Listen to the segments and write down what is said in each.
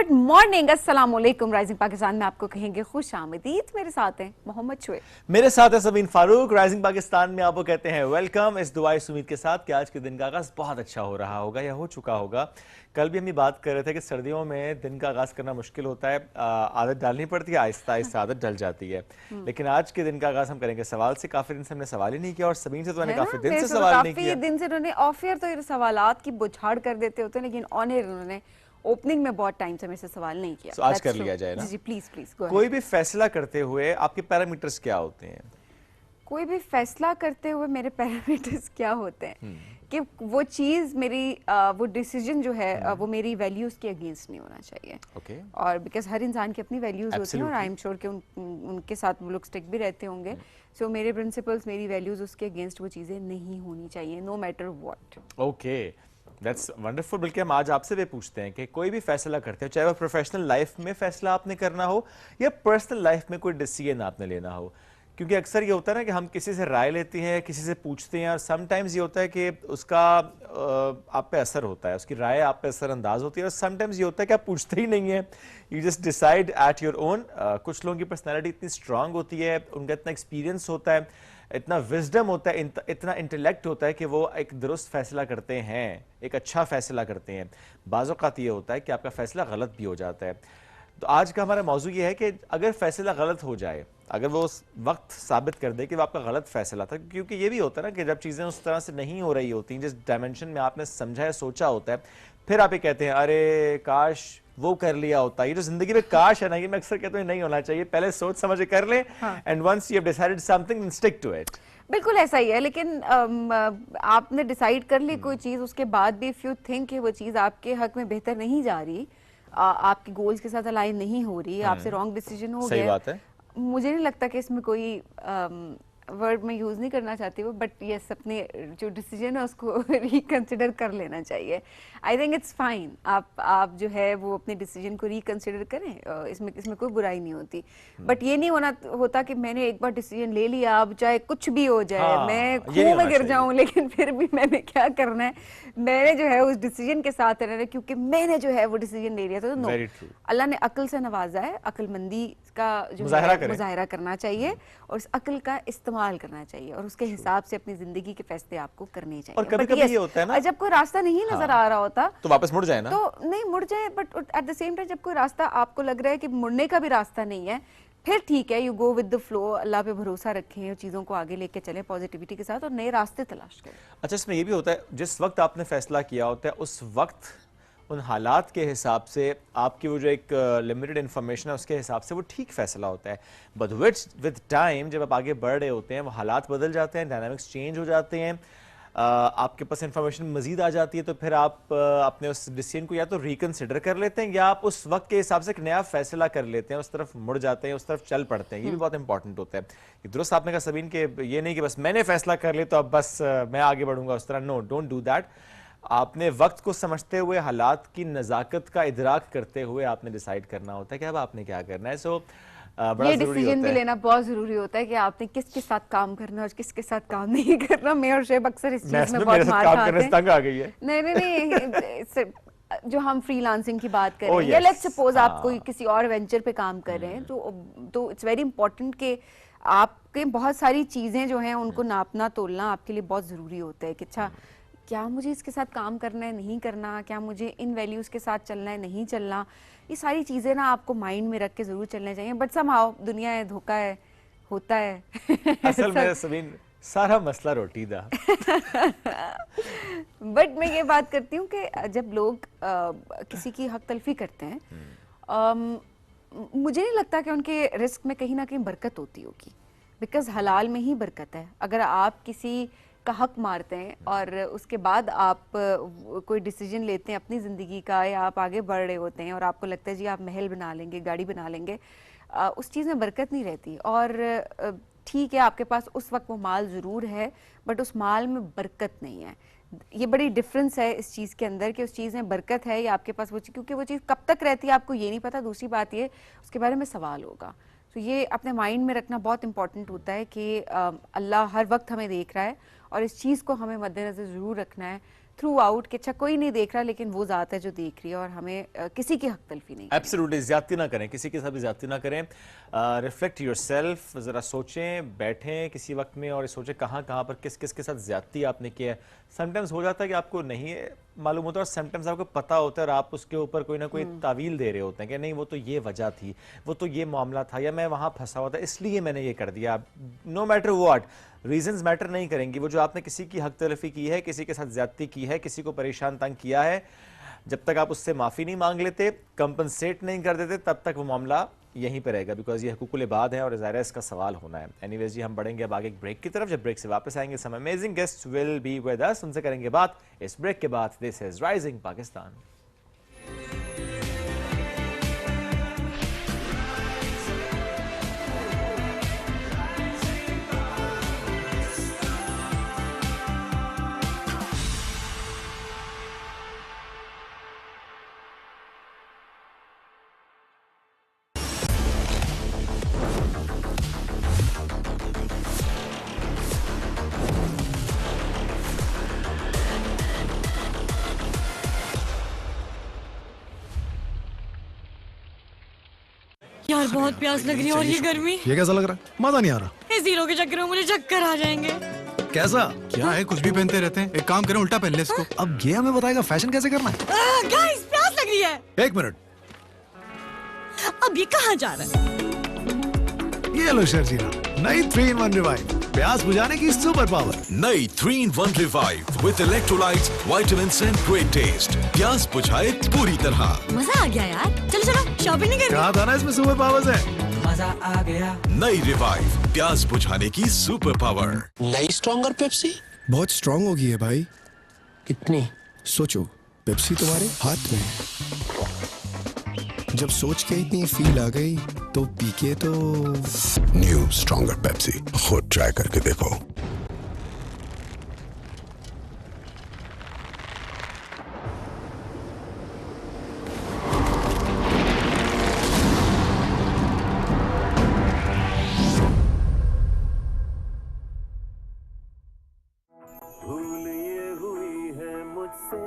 Good morning, अस्सलाम वालेकुम। Rising Pakistan में आपको कहेंगे खुश आमदीद। मेरे साथ हैं मोहम्मद शुएब, मेरे साथ है सबीन फारूक। राइजिंग पाकिस्तान में आपको कहते हैं वेलकम। इस दुआ इस उम्मीद के साथ कि आज के दिन का आगाज बहुत अच्छा हो रहा होगा या हो चुका होगा। कल भी हम ये बात कर रहे थे कि सर्दियों में दिन का आगाज करना मुश्किल होता है, आदत डालनी पड़ती है, आहिस्ता आहिस्ता आदत डल जाती है। लेकिन आज के दिन का आगाज हम करेंगे सवाल से। काफी दिन से हमने सवाल ही नहीं किया और सबीन से तो मैंने काफी दिन से सवाल नहीं किया। काफी दिन से उन्होंने ऑफ एयर तो ये सवालात की बुछाड़ कर देते होते हैं, लेकिन ऑन एयर उन्होंने ओपनिंग में बहुत टाइम से मेरे से सवाल नहीं किया। तो आज कर लिया जाए ना। जी प्लीज प्लीज। कोई भी फैसला करते हुए आपके पैरामीटर्स क्या होते हैं? कोई भी फैसला करते हुए मेरे पैरामीटर्स क्या होते हैं कि वो चीज मेरी वो डिसीजन जो है वो मेरी वैल्यूज के अगेंस्ट नहीं होना चाहिए। Okay. और बिकॉज हर इंसान की अपनी वैल्यूज होती हैं और आई एम श्योर कि उनके साथ वो लोग स्टिक भी रहते होंगे। सो मेरे प्रिंसिपल्स, मेरी वैल्यूज, उसके अगेंस्ट वो चीजें नहीं होनी चाहिए, no matter what. Okay, that's wonderful. बल्कि हम आज आपसे भी पूछते हैं कि कोई भी फैसला करते हो, चाहे वो प्रोफेशनल लाइफ में फैसला आपने करना हो या पर्सनल लाइफ में कोई डिसीजन आपने लेना हो, क्योंकि अक्सर ये होता है ना कि हम किसी से राय लेते हैं, किसी से पूछते हैं और समटाइम्स ये होता है कि उसका आप पे असर होता है, उसकी राय आप पे असर अंदाज होती है, और समटाइम्स ये होता है कि आप पूछते ही नहीं है, you just decide at your own. कुछ लोगों की पर्सनैलिटी इतनी स्ट्रांग होती है, उनका इतना एक्सपीरियंस होता है, इतना विजडम होता है, इतना इंटेलेक्ट होता है कि वो एक दुरुस्त फैसला करते हैं, एक अच्छा फैसला करते हैं। बाज़ औक़ात ये होता है कि आपका फैसला गलत भी हो जाता है। तो आज का हमारा मौजू ये है कि अगर फैसला गलत हो जाए, अगर वो उस वक्त साबित कर दे कि वो आपका गलत फैसला था, क्योंकि ये भी होता है ना कि जब चीज़ें उस तरह से नहीं हो रही होती, जिस डायमेंशन में आपने समझा या सोचा होता है, फिर आप ये कहते हैं अरे काश वो कर लिया होता। ये जो जिंदगी में काश है ना, ये मैं अक्सर कहता हूँ नहीं होना चाहिए। पहले सोच समझ के कर लें and once you have decided something stick to it. बिल्कुल ऐसा ही है, लेकिन आपने डिसाइड कर ली कोई चीज, उसके बाद भी इफ यू थिंक कि वो चीज आपके हक में बेहतर नहीं जा रही, आपके गोल्स के साथ अलाइन नहीं हो रही, आपसे रॉन्ग डिसीजन हो सही गया, बात है। मुझे नहीं लगता कि इसमें कोई वर्ड में यूज नहीं करना चाहती वो, बट यस अपने जो डिसीजन है उसको रिकंसिडर कर लेना चाहिए। I think it's fine. आप जो है वो अपने डिसीजन को रिकंसिडर करें, इसमें कोई बुराई नहीं होती। बट ये नहीं होता कि मैंने एक बार डिसीजन ले लिया, अब चाहे कुछ भी हो जाए, हाँ, मैं खूह में गिर जाऊं, लेकिन फिर भी मैंने क्या करना है, मैंने जो है उस डिसीजन के साथ रहना है, क्योंकि मैंने जो है वो डिसीजन ले लिया था। तो नो, अल्लाह ने अक्ल से नवाजा है, अक्लमंदी का जो मुजाहरा करना चाहिए और इस अक्ल का इस्तेमाल करना चाहिए और उसके हिसाब से अपनी जिंदगी के फैसले आपको करने चाहिए। और कभी-कभी ये होता है ना, जब कोई रास्ता नहीं नजर आ रहा होता तो वापस मुड़ जाए ना, तो नहीं मुड़ जाए, but at the same time जब कोई रास्ता आपको लग रहा है कि मुड़ने का भी रास्ता नहीं है, फिर ठीक है, you go with the flow, Allah पे भरोसा रखें और चीज़ों को आगे लेके चलें पॉजिटिविटी के साथ और नए रास्ते तलाश करें। अच्छा, इसमें ये भी होता है जिस वक्त आपने फैसला किया होता है उस वक्त उन हालात के हिसाब से आपकी वो जो एक लिमिटेड इन्फॉर्मेशन है उसके हिसाब से वो ठीक फैसला होता है। बट विद टाइम जब आप आगे बढ़ रहे होते हैं वो हालात बदल जाते हैं, डायनामिक्स चेंज हो जाते हैं, आपके पास इन्फॉर्मेशन मजीद आ जाती है, तो फिर आप अपने उस डिसीजन को या तो रिकंसिडर कर लेते हैं या आप उस वक्त के हिसाब से एक नया फैसला कर लेते हैं, उस तरफ मुड़ जाते हैं, उस तरफ चल पड़ते हैं। ये भी बहुत इंपॉर्टेंट होता है। कि दुरुस्त आपने कहा सबीन के, ये नहीं कि बस मैंने फैसला कर लिया तो अब बस मैं आगे बढ़ूंगा उस तरह। No, don't do that. आपने वक्त को समझते हुए, हालात की नज़ाकत का इदराक करते हुए आपने डिसाइड करना होता है कि अब आपने क्या करना है। सो बड़ा ये डिसीजन भी लेना बहुत जरूरी होता है कि आपने किसके साथ काम करना है और किसके साथ काम नहीं करना। मैं और शेब अक्सर इस चीज में बहुत मार खाते हैं। तंग आ गई है। नहीं, जो हम फ्रीलांसिंग की बात कर रहे हैं, या लेट्स सपोज आप कोई किसी और वेंचर पे काम कर रहे हैं, तो इट्स वेरी इंपॉर्टेंट कि आपके बहुत सारी चीजें जो हैं उनको नापना तोलना आपके लिए बहुत जरूरी होता है कि अच्छा क्या मुझे इसके साथ काम करना है, नहीं करना, क्या मुझे इन वैल्यूज के साथ चलना है, नहीं चलना, ये सारी चीजें ना आपको माइंड में रख के जरूर चलना चाहिए। बट समहाउ दुनिया है, धोखा है, होता है। असल में सबीन सारा मसला रोटी दा। बट मैं ये बात करती हूँ कि जब लोग किसी की हक तलफी करते हैं, मुझे नहीं लगता कि उनके रिस्क में कहीं ना कहीं बरकत होती होगी, बिकॉज हलाल में ही बरकत है। अगर आप किसी का हक मारते हैं और उसके बाद आप कोई डिसीजन लेते हैं अपनी ज़िंदगी का, या आप आगे बढ़ रहे होते हैं और आपको लगता है जी आप महल बना लेंगे, गाड़ी बना लेंगे, उस चीज़ में बरकत नहीं रहती। और ठीक है, आपके पास उस वक्त वो माल ज़रूर है, बट उस माल में बरकत नहीं है। ये बड़ी डिफरेंस है इस चीज़ के अंदर कि उस चीज़ में बरकत है या आपके पास वो चीज़, क्योंकि वो चीज़ कब तक रहती है आपको ये नहीं पता। दूसरी बात ये, उसके बारे में सवाल होगा। तो ये अपने माइंड में रखना बहुत इंपॉर्टेंट होता है कि अल्लाह हर वक्त हमें देख रहा है और इस चीज़ को हमें मद्देनज़र ज़रूर रखना है थ्रू आउट कि अच्छा कोई नहीं देख रहा लेकिन वो ज़ात है जो देख रही है, और हमें किसी की हक तलफी नहीं करनी। एब्सोल्युटली, ज्यादती ना करें, किसी के साथ भी ज्यादती ना करें। रिफ्लेक्ट योरसेल्फ, ज़रा सोचें, बैठें किसी वक्त में और सोचें कहाँ कहाँ पर किस किस के साथ ज्यादती आपने किया है। समटाइम्स हो जाता है कि आपको नहीं मालूम होता, और समटाइम्स आपको पता होता है और आप उसके ऊपर कोई ना कोई तावील दे रहे होते हैं कि नहीं वो तो ये वजह थी, वो तो ये मामला था, या मैं वहाँ फंसा हुआ था इसलिए मैंने ये कर दिया। No matter what, reasons matter नहीं करेंगी। वो जो आपने किसी की हक तलफी की है, किसी के साथ ज्यादती की है, किसी को परेशान तंग किया है, जब तक आप उससे माफ़ी नहीं मांग लेते, कंपनसेट नहीं कर देते, तब तक वो मामला यहीं पर रहेगा, बिकॉज ये हकूकुल इबाद है और ज़ाहिर है इसका सवाल होना है। एनीवेज जी, हम बढ़ेंगे अब आगे एक ब्रेक की तरफ। जब ब्रेक से वापस आएंगे, some amazing guest will be with us, उनसे करेंगे बात इस ब्रेक के बाद। This is rising Pakistan. यार बहुत प्यास लग रही है, और ये गर्मी। ये कैसा लग रहा है? मजा नहीं आ रहा। इस हीरो के चक्कर में मुझे चक्कर आ जाएंगे। कैसा? क्या है, कुछ भी पहनते रहते हैं। एक काम करें, उल्टा पहन ले इसको। अब ये हमें बताएगा फैशन कैसे करना है? गाइस, प्यास लग रही है। एक मिनट, अब ये कहाँ जा रहा है? ये लो शर्जीला, नई 3-in-1 रिवाइव, प्यास बुझाने की सुपर पावर। नई 3-in-1 revive with electrolytes, vitamins and great test. प्यास बुझाए पूरी तरह। मजा आ गया यार। चलो चलो, शॉपिंग नहीं करनी? कहा था ना इसमें सुपर पावर्स है। मजा आ गया। नई रिवाइव, प्यास बुझाने की सुपर पावर। नई स्ट्रॉन्गर पेप्सी बहुत स्ट्रांग हो गई है भाई। कितनी? सोचो, पेप्सी तुम्हारे हाथ में है। जब सोच के इतनी फील आ गई तो पी के तो। न्यू स्ट्रॉन्गर पेप्सी, खुद ट्राई करके देखो। भूल ये हुई है मुझसे,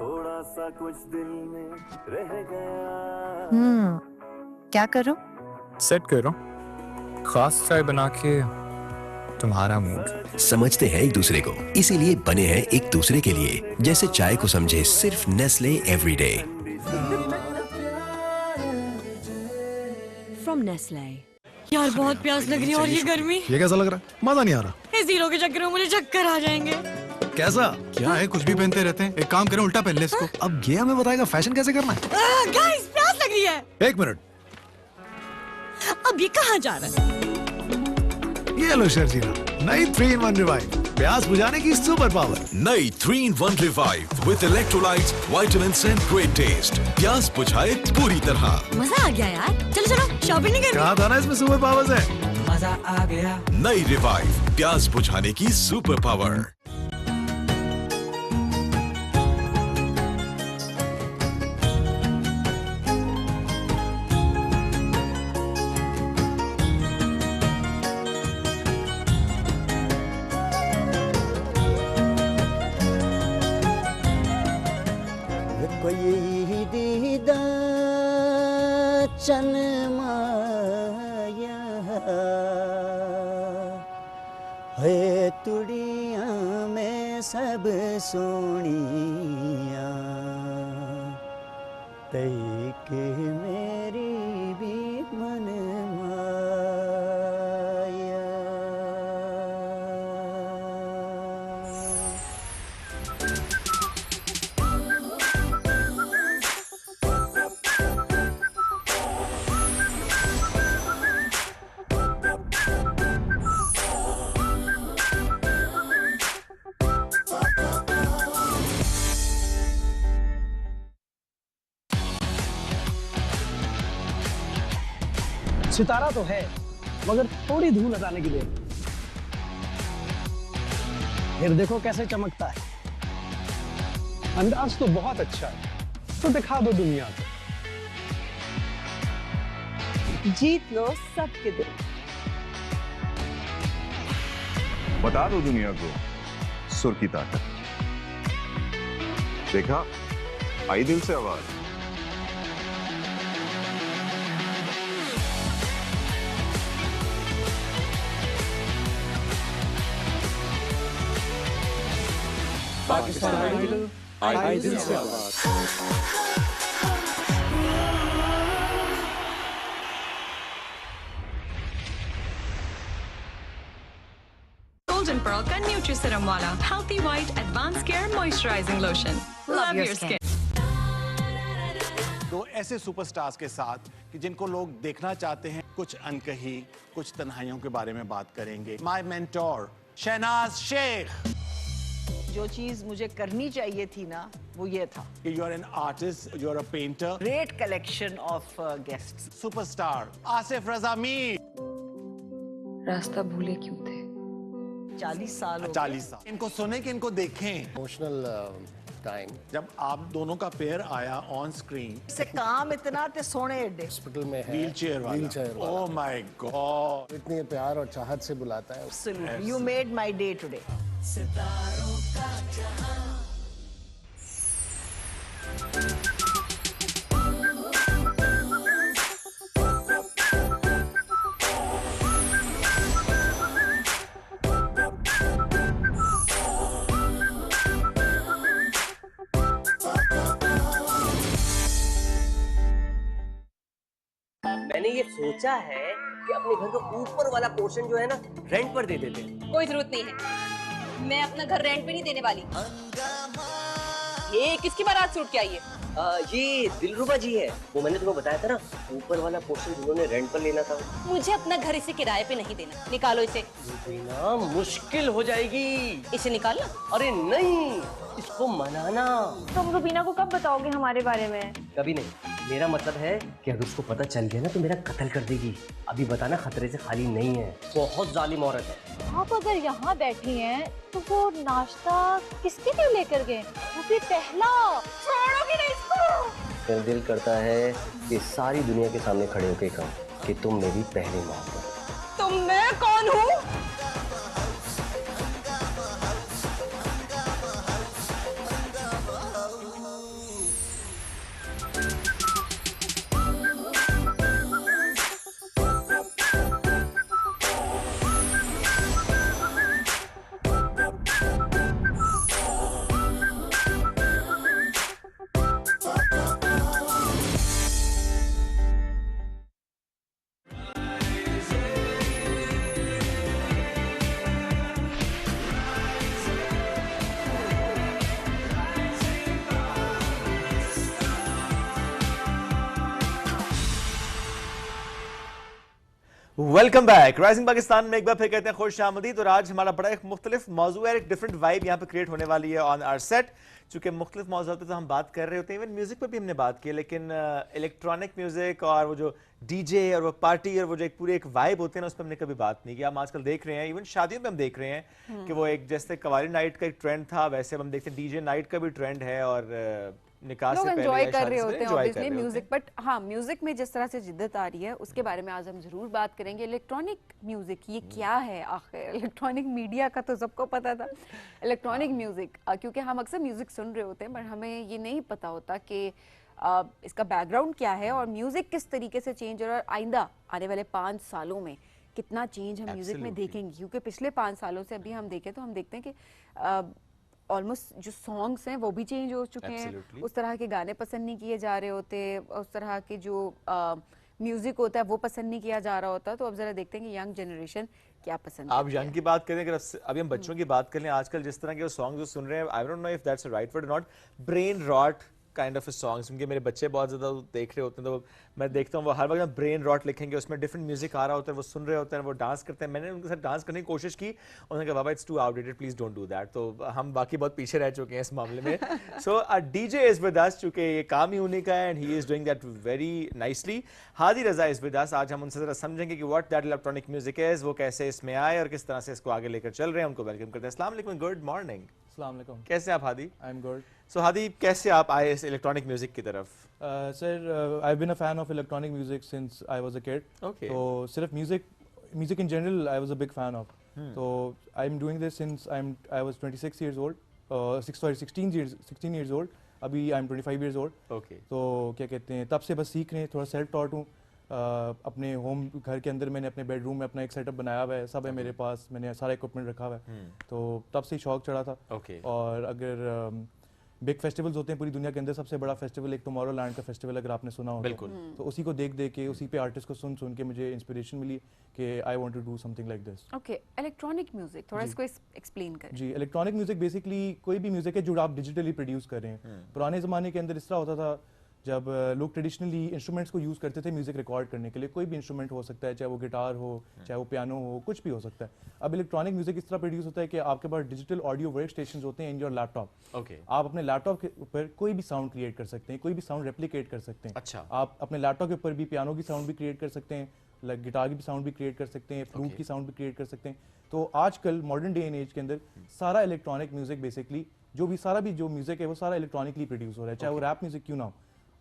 थोड़ा सा कुछ दिल में रह गया। क्या करो? सेट करो, खास चाय बना के तुम्हारा मूड। समझते हैं एक दूसरे को, इसीलिए बने हैं एक दूसरे के लिए। जैसे चाय को समझे सिर्फ नेस्ले एवरीडे। From Nestle. यार बहुत प्यास लग रही है, और ये गर्मी। ये कैसा लग रहा है? मजा नहीं आ रहा। इस हीरो के चक्कर में मुझे चक्कर आ जाएंगे। कैसा? क्या है, कुछ भी पहनते रहते हैं। एक काम करें, उल्टा पहन ले इसको। अब ये हमें बताएगा फैशन कैसे करना है? गाइस, प्यास लग रही है। एक मिनट, अब ये कहाँ जा रहा है? ये लो शर्जीला, नई 3-in-1 रिवाइव, प्यास बुझाने की सुपर पावर। नई 3-in-1 revive with electrolytes, vitamins and great test. प्यास बुझाए पूरी तरह। मजा आ गया यार। चलो चलो, शॉपिंग नहीं करनी? कहा था ना इसमें सुपर पावर्स है। मजा आ गया। नई रिवाइव, प्यास बुझाने की सुपर पावर। कोई दीदा चन माया है, तुड़िया में सब सोनिया, तई के मेरी भी मन माया। सितारा तो है, मगर थोड़ी धूल हटाने की देर। फिर देखो कैसे चमकता है। अंदाज तो बहुत अच्छा है, तो दिखा दो दुनिया को। जीत लो सबके दिल। बता दो दुनिया को सुर की ताकत। देखा, आई दिल से आवाज। पाकिस्तान आइडल, आई दिल से आवाज। Golden Pearl का न्यूट्रीसीरम वाला healthy white advance care moisturising lotion. Love your skin. दो ऐसे सुपरस्टार्स के साथ कि जिनको लोग देखना चाहते हैं, कुछ अनकही, कुछ तन्हाइयों के बारे में बात करेंगे। My mentor Shahnaz Sheikh. जो चीज मुझे करनी चाहिए थी ना, वो ये था। You are an artist, you are a painter. Great collection of guests. Superstar Asif Raza Mir. रास्ता भूले क्यों थे? 40 साल हो गए। 40 साल। इनको सुने कि इनको देखें। इमोशनल टाइम जब आप दोनों का पेयर आया ऑन स्क्रीन। से काम इतना ते सोने एडे। हॉस्पिटल में है, व्हीलचेयर वाला। ओह माय गॉड, इतने प्यार और चाहत से बुलाता है। You made my day today. सितारों का जहां। मैंने ये सोचा है कि अपने घर का ऊपर वाला पोर्शन जो है ना, रेंट पर दे देते हैं। कोई जरूरत नहीं है, मैं अपना घर रेंट पे नहीं देने वाली। ये किसकी बारात से उठ के आई है? ये दिलरुबा जी है, वो मैंने तुम्हें बताया था ना, ऊपर वाला पोर्शन जिन्होंने रेंट पर लेना था। मुझे अपना घर इसे किराए पे नहीं देना। निकालो इसे। ना मुश्किल हो जाएगी। इसे निकालना? अरे नहीं, इसको मनाना। तुम रुबीना को कब बताओगे हमारे बारे में? कभी नहीं। मेरा मतलब है कि अगर उसको पता चल गया ना तो मेरा कत्ल कर देगी। अभी बताना खतरे से खाली नहीं है, बहुत जालिम औरत है। आप अगर यहाँ बैठी हैं तो वो नाश्ता किसके लिए लेकर गए? वो भी पहला। छोड़ोगे नहीं इसको? मेरा दिल करता है कि सारी दुनिया के सामने खड़े होके कहूं कि तुम मेरी पहली मोहब्बत। तुम मैं कौन हूँ? Welcome back. राइजिंग पाकिस्तान में एक बार फिर कहते हैं खुश आमदीद। और आज हमारा बड़ा एक मुख्तलिफ मौजू है, एक डिफरेंट वाइब यहाँ पे क्रिएट होने वाली है ऑन आवर सेट। चूंकि मुख्तलिफ मौजू होते तो हम बात कर रहे होते हैं, इवन म्यूजिक पर भी हमने बात की, लेकिन इलेक्ट्रॉनिक म्यूजिक और वो जो डीजे और वो पार्टी और वो जो एक पूरे एक वाइब होते हैं ना, उस पर हमने कभी बात नहीं की। हम आजकल देख रहे हैं, इवन शादियों में हम देख रहे हैं कि वो एक जैसे कवाली नाइट का एक ट्रेंड था, वैसे हम देखते हैं डीजे नाइट का भी ट्रेंड है और निकाह से पहले एंजॉय कर रहे होते हैं ऑब्वियसली म्यूजिक। बट हाँ, म्यूजिक में जिस तरह से जिद्दत आ रही है उसके बारे में आज हम जरूर बात करेंगे। इलेक्ट्रॉनिक म्यूजिक ये क्या है आखिर? इलेक्ट्रॉनिक मीडिया का तो सबको पता था, इलेक्ट्रॉनिक म्यूजिक क्योंकि हम अक्सर म्यूजिक सुन रहे होते हैं बट हमें ये नहीं पता होता कि इसका बैकग्राउंड क्या है और म्यूजिक किस तरीके से चेंज और आइंदा आने वाले 5 सालों में कितना चेंज हम म्यूजिक में देखेंगे। क्योंकि पिछले 5 सालों से अभी हम देखें तो हम देखते हैं कि ऑलमोस्ट जो सॉन्ग्स हैं वो भी चेंज हो चुके हैं। उस तरह के गाने पसंद नहीं किए जा रहे होते, उस तरह के जो म्यूजिक होता है वो पसंद नहीं किया जा रहा होता। तो अब जरा देखते हैं कि यंग जनरेशन क्या पसंद आप यंग की बात करें, अगर अभी हम बच्चों की बात करें, आजकल जिस तरह के सॉन्ग जो सुन रहे हैं, I don't know if that's right word not, brain rot kind of songs. क्योंकि मेरे बच्चे बहुत ज़्यादा देख रहे होते हैं तो मैं देखता हूँ वो हर वक्त ब्रेन रॉट लिखेंगे, उसमें डिफरेंट म्यूजिक आ रहा होता है, वो सुन रहे होते हैं, वो डांस करते हैं। मैंने उनके साथ डांस करने की कोशिश की, उन्होंने कहा बाबा it's too outdated, please don't do that. तो हम बाकी बहुत पीछे रह चुके हैं इस मामले में। सो डीजे इज विद अस, चूंकि ये काम ही उन्हीं का है and he is doing that very nicely. Hadi Raza is with us. आज हम उनसे जरा समझेंगे कि what that electronic music is, वो कैसे इसमें आए और किस तरह से इसको आगे लेकर चल रहे हैं। उनको वेलकम करते हैं। अस्सलाम वालेकुम, गुड मॉर्निंग। अस्सलाम वालेकुम। कैसे आप Hadi? I am good. So Hadi, कैसे आप आए इस इलेक्ट्रॉनिक म्यूजिक की तरफ? Sir, I have been a fan of electronic music since I was a kid. Okay. तो सिर्फ music in general I was a big fan of. तो I am doing this since I was 26 years old, 16 years old, अभी I am 25 years old. Okay. तो क्या कहते हैं, तब से बस सीख रहे हैं, थोड़ा सेल्फ टॉट हूँ. अपने होम घर के अंदर मैंने अपने बेडरूम में अपना एक सेटअप बनाया हुआ है, सब है मेरे पास, मैंने सारा इक्विपमेंट रखा हुआ है. तो तब से ही शौक चढ़ा था. और अगर बिग फेस्टिवल्स होते हैं पूरी दुनिया के अंदर, सबसे बड़ा फेस्टिवल एक टुमारोलैंड का फेस्टिवल अगर आपने सुना हो, बिल्कुल. तो उसी को देख देख के, उसी पे आर्टिस्ट को सुन के मुझे इंस्पिरेशन मिली कि I want to do something like this. Okay, electronic music थोड़ा इसको एक्सप्लेन करें. जी, इलेक्ट्रॉनिक म्यूजिक बेसिकली कोई भी म्यूजिक है जो आप डिजिटली प्रोड्यूस कर रहे हैं. पुराने ज़माने के अंदर इस तरह होता था, जब लोग ट्रेडिशनली इंस्ट्रूमेंट्स को यूज़ करते थे म्यूजिक रिकॉर्ड करने के लिए. कोई भी इंस्ट्रूमेंट हो सकता है, चाहे वो गिटार हो, चाहे वो पियानो हो, कुछ भी हो सकता है. अब इलेक्ट्रॉनिक म्यूजिक इस तरह प्रोड्यूस होता है कि आपके पास डिजिटल ऑडियो वर्क स्टेशन होते हैं इन योर लैपटॉप. आप अपने लैपटॉप के ऊपर कोई भी साउंड क्रिएट कर सकते हैं, कोई भी साउंड रेप्लिकेट कर सकते हैं. अच्छा. आप अपने लैपटॉप के ऊपर भी पियानो की साउंड भी क्रिएट कर सकते हैं, गिटार की भी साउंड भी क्रिएट कर सकते हैं, फ्लूट की साउंड भी क्रिएट कर सकते हैं. तो आजकल मॉडर्न डे एंड एज के अंदर सारा इलेक्ट्रॉनिक म्यूजिक बेसिकली जो म्यूजिक है वो सारा इलेक्ट्रॉनिकली प्रोड्यूस हो रहा है, चाहे वो रैप म्यूजिक क्यों ना हो.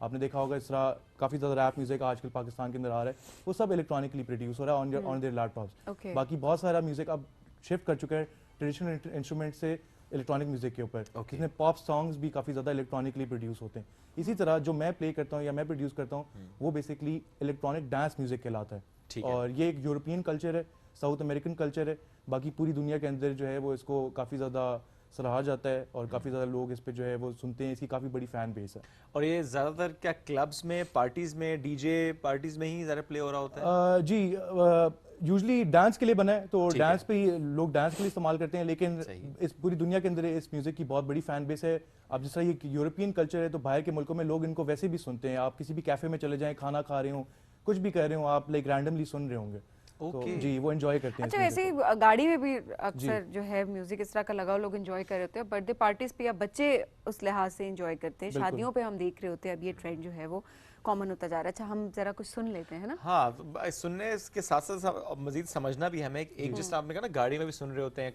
आपने देखा होगा इस तरह काफ़ी ज़्यादा रैप म्यूजिक आजकल पाकिस्तान के अंदर आ रहा है, वो सब इलेक्ट्रॉनिकली प्रोड्यूस हो रहा है ऑन देयर लैपटॉप्स. बाकी बहुत सारा म्यूजिक अब शिफ्ट कर चुका है ट्रेडिशनल इंस्ट्रूमेंट से इलेक्ट्रॉनिक म्यूजिक के ऊपर. इसमें पॉप सॉन्ग्स भी काफ़ी ज़्यादा इलेक्ट्रॉनिकली प्रोड्यूस होते हैं. इसी तरह जो मैं प्ले करता हूँ या मैं प्रोड्यूस करता हूँ वो बेसिकली इलेक्ट्रॉनिक डांस म्यूजिक कहलाता है. और ये एक यूरोपियन कल्चर है, साउथ अमेरिकन कल्चर है. बाकी पूरी दुनिया के अंदर जो है वो इसको काफ़ी ज़्यादा सराहा जाता है और काफ़ी ज़्यादा लोग इस पे जो है वो सुनते हैं. इसकी काफ़ी बड़ी फ़ैन बेस है. और ये ज़्यादातर क्या क्लब्स में, पार्टीज़ में, डीजे पार्टीज़ में ही ज़्यादा प्ले हो रहा होता है? जी, यूजली डांस के लिए बना है, तो डांस पे ही लोग डांस के लिए इस्तेमाल करते हैं. लेकिन इस पूरी दुनिया के अंदर इस म्यूज़िक की बहुत बड़ी फ़ैन बेस है. अब जिस तरह ये यूरोपियन कल्चर है तो बाहर के मुल्कों में लोग इनको वैसे भी सुनते हैं. आप किसी भी कैफ़े में चले जाएँ, खाना खा रहे हो, कुछ भी कर रहे हो, आप लाइक रैंडमली सुन रहे होंगे. तो जी, वो एंजॉय करते हैं. अच्छा, वैसे ही गाड़ी में भी अक्सर जो है म्यूजिक इस तरह का लगा लोग एंजॉय कर रहे होते हैं. बर्थडे पार्टीज पे या बच्चे उस लिहाज से एंजॉय करते हैं. शादियों पे हम देख रहे होते हैं अब ये ट्रेंड जो है वो कॉमन होता जा रहा है. अच्छा, हम जरा कुछ सुन लेते हैं ना. हाँ, सुनने के साथ साथ मजीद समझना भी हमें. एक जिस आपने कहा ना, गाड़ी में भी सुन रहे होते हैं,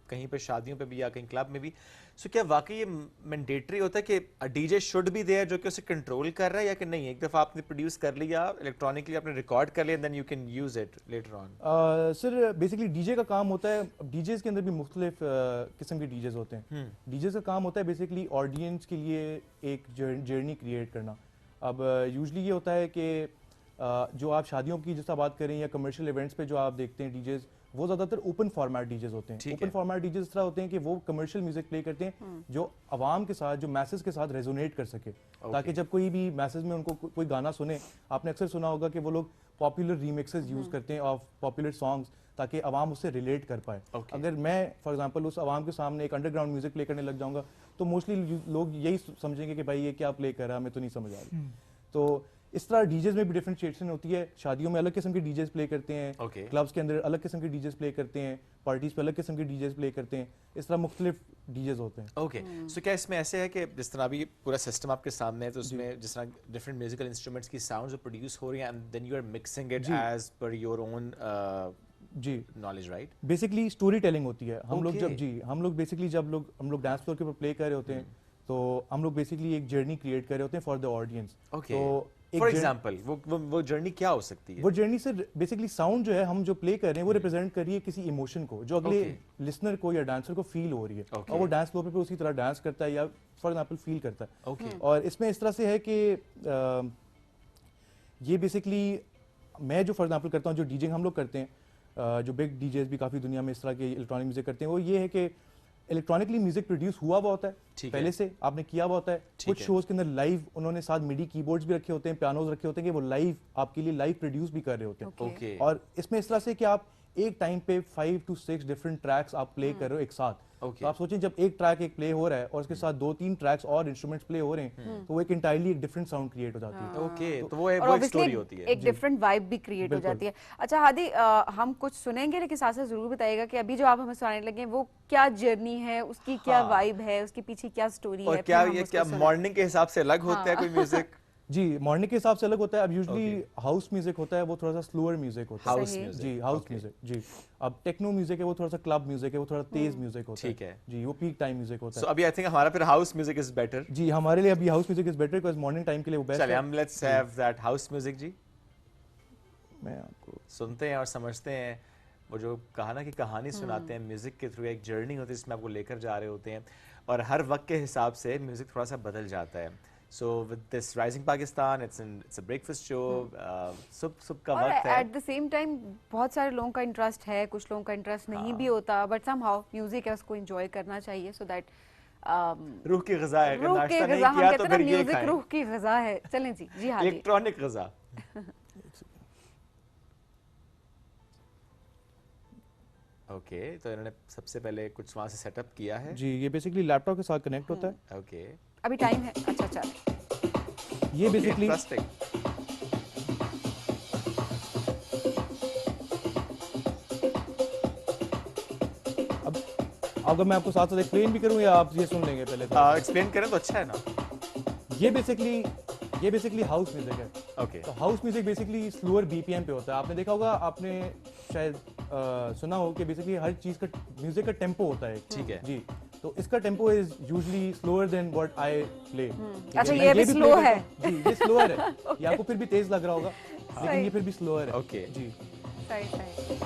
कहीं पे शादियों पे भी या कहीं क्लब में भी. सो क्या वाकई ये मैंडेटरी होता है कि डीजे शुड बी देयर जो कि उसे कंट्रोल कर रहा है, या कि नहीं, एक दफ़ा आपने प्रोड्यूस कर लिया इलेक्ट्रॉनिकली, आपने रिकॉर्ड कर लिया, then you can use it later on? Sir basically DJ का काम होता है, डीजेस के अंदर भी मुख्तलिफ किस्म के डीजेस होते हैं. डीजेस का काम होता है बेसिकली ऑडियंस के लिए एक जर्नी क्रिएट करना. अब यूजली ये होता है कि जो आप शादियों की जैसा बात करें या कमर्शियल इवेंट्स पे जो आप देखते हैं डीजेस, वो ज़्यादातर ओपन फॉर्मेट डीजेस होते हैं. ओपन फॉर्मेट डीजेस इस तरह होते हैं कि वो कमर्शियल म्यूजिक प्ले करते हैं जो आवाम के साथ, जो मैसेज के साथ रेजोनेट कर सके, ताकि जब कोई भी मैसेज में उनको कोई गाना सुने. आपने अक्सर सुना होगा कि वो लोग पॉपुलर रीमिक्सेस यूज़ करते हैं ऑफ पॉपुलर सॉन्ग्स ताकि आवाम उससे रिलेट कर पाए. अगर मैं फॉर एग्जांपल उस आवाम के सामने एक अंडरग्राउंड म्यूजिक प्ले करने लग जाऊंगा तो मोस्टली लोग यही समझेंगे कि भाई ये क्या प्ले कर रहा है, हमें तो नहीं समझ आ रही. तो इस तरह डीजेस में भी डिफरेंशिएशन होती है. शादियों में अलग किस्म के डीजेस प्ले करते हैं, क्लब्स के अंदर अलग किस्म के डीजेस प्ले करते हैं, पार्टीज पे अलग किस्म के डीजेस प्ले करते हैं. इस तरह मुख्तलिफ डीजेस होते हैं. ओके, सो क्या इसमें ऐसे है कि जिस तरह अभी पूरा सिस्टम आपके सामने है, तो उसमें जिस तरह डिफरेंट म्यूजिकल इंस्ट्रूमेंट्स की साउंड्स प्रोड्यूस हो रही हैं, and then you are mixing it as per your own जी knowledge, right? Basically story telling होती है. हम लोग बेसिकली जब हम लोग डांस फ्लोर के ऊपर प्ले कर रहे होते हैं तो हम लोग बेसिकली एक जर्नी क्रिएट कर रहे होते हैं फॉर द ऑडियंस. तो फॉर एग्जांपल वो जर्नी क्या हो सकती है? वो जर्नी से बेसिकली साउंड जो है हम जो प्ले कर रहे हैं वो रिप्रेजेंट कर रही है किसी इमोशन को जो अगले लिसनर को या डांसर को फील हो रही है. और वो डांस फ्लोर पे उसी तरह डांस करता है या फॉर एग्जांपल फील करता है. और इसमें इस तरह से है कि ये बेसिकली मैं जो फॉर एग्जांपल करता हूँ, जो डीजिंग हम लोग करते हैं, जो बिग डीजेस भी काफ़ी दुनिया में इस तरह के इलेक्ट्रॉनिक म्यूजिक करते हैं, वो ये है कि इलेक्ट्रॉनिकली म्यूजिक प्रोड्यूस हुआ हुआ होता है पहले से, आपने किया हुआ होता है. कुछ शोज के अंदर लाइव उन्होंने साथ मिडी कीबोर्ड्स भी रखे होते हैं, पियानोज रखे होते हैं कि वो लाइव आपके लिए लाइव प्रोड्यूस भी कर रहे होते हैं. और इसमें इस तरह से कि आप एक टाइम पे 5 to 6 डिफरेंट ट्रैक्स आप प्ले कर रहे हो एक साथ. तो आप सोचें जब एक ट्रैक एक प्ले हो रहा है और उसके साथ 2-3 ट्रैक्स और इंस्ट्रूमेंट्स प्ले हो रहे हैं तो वो एक इंटायरली एक डिफरेंट साउंड क्रिएट हो जाती है. तो वो एक स्टोरी होती है, एक डिफरेंट वाइब भी क्रिएट हो जाती है. अच्छा हादी, हम कुछ सुनेंगे लेकिन साथ साथ जरूर बताइएगा कि अभी जो आप हमें सुनाने लगे वो क्या जर्नी है, उसकी क्या वाइब है, उसकी पीछे क्या स्टोरी है, और क्या मॉर्निंग के हिसाब से अलग होता है कोई म्यूजिक? जी, मॉर्निंग के हिसाब से अलग होता है. अब यूजुअली हाउस म्यूजिक होता है, वो थोड़ा सा स्लोअर म्यूजिक होता है. जी, हाउस म्यूजिक. जी, अब टेक्नो म्यूजिक है, वो थोड़ा सा क्लब म्यूजिक है, वो थोड़ा तेज म्यूजिक होता है. ठीक है जी, वो पीक टाइम म्यूजिक होता है. सो अभी आई थिंक हमारा फिर हाउस म्यूजिक इज बेटर. जी, हमारे लिए अभी house music is better because morning time के लिए वो बेस्ट है. चलिए हम let's have that house music. जी, मैं आपको सुनते हैं और समझते हैं. वो जो कहा ना कि कहानी सुनाते हैं म्यूजिक के थ्रू, एक जर्नी होती है जिसमें आपको लेकर जा रहे होते हैं. और हर वक्त के हिसाब से म्यूजिक थोड़ा सा बदल जाता है। So with this rising Pakistan it's a breakfast show, सुबह का और वक्त है। एट द सेम टाइम बहुत सारे लोगों का इंटरेस्ट है, कुछ लोगों का इंटरेस्ट नहीं भी होता, बट समहाउ म्यूजिक है, उसको एंजॉय करना चाहिए सो दैट रूह की ग़िज़ा है, अगर रूह की नाश्ता नहीं ग़िज़ा, हम किया कहते तो हैं ना फिर ये म्यूजिक खाएं। रूह की ग़िज़ा है। चलें जी, जी हाँ जी। इलेक्ट्रॉनिक ग़िज़ा। ओके, तो इन्होंने सबसे पहले कुछ वहाँ से सेटअप किया है। जी, ये बेसिकली लैपटॉप के साथ कनेक्ट होता है। ओके, अभी टाइम है, अच्छा अच्छा। ये बेसिकली अगर मैं आपको साथ साथ एक्सप्लेन भी करूं या आप ये सुन लेंगे पहले? एक्सप्लेन करें तो अच्छा है ना। ये बेसिकली हाउस म्यूजिक है। ओके, तो house music basically slower BPM पे होता है। आपने देखा होगा, आपने शायद सुना हो कि बेसिकली हर चीज का म्यूजिक का टेम्पो होता है। ठीक है जी, तो इसका tempo is usually slower then what I play. अच्छा, ये भी स्लो है। जी, ये स्लोअर है। ये आपको फिर भी तेज लग रहा होगा, लेकिन ये फिर भी स्लोअर है। ओके जी, सही सही।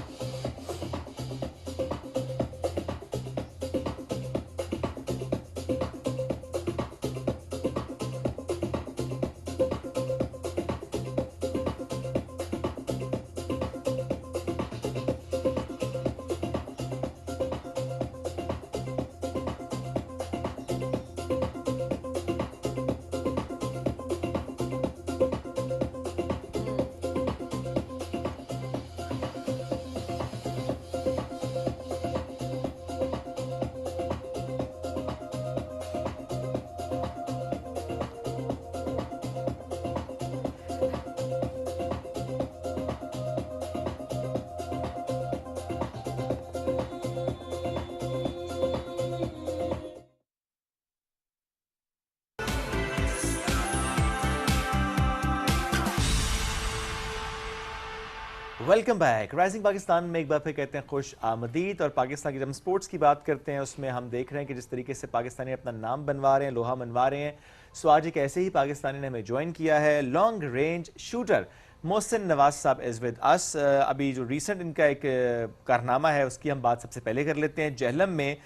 Welcome back. राइजिंग पाकिस्तान में एक बार फिर कहते हैं खुश आमदीद। और पाकिस्तान की जब हम स्पोर्ट्स की बात करते हैं उसमें हम देख रहे हैं कि जिस तरीके से पाकिस्तानी अपना नाम बनवा रहे हैं, लोहा मनवा रहे हैं। सो आज एक ऐसे ही पाकिस्तानी ने हमें ज्वाइन किया है, long range shooter Mohsin Nawaz साहब इज़ विद अस। अभी जो रिसेंट इनका एक कारनामा है उसकी हम बात सबसे पहले कर लेते हैं। जहलम में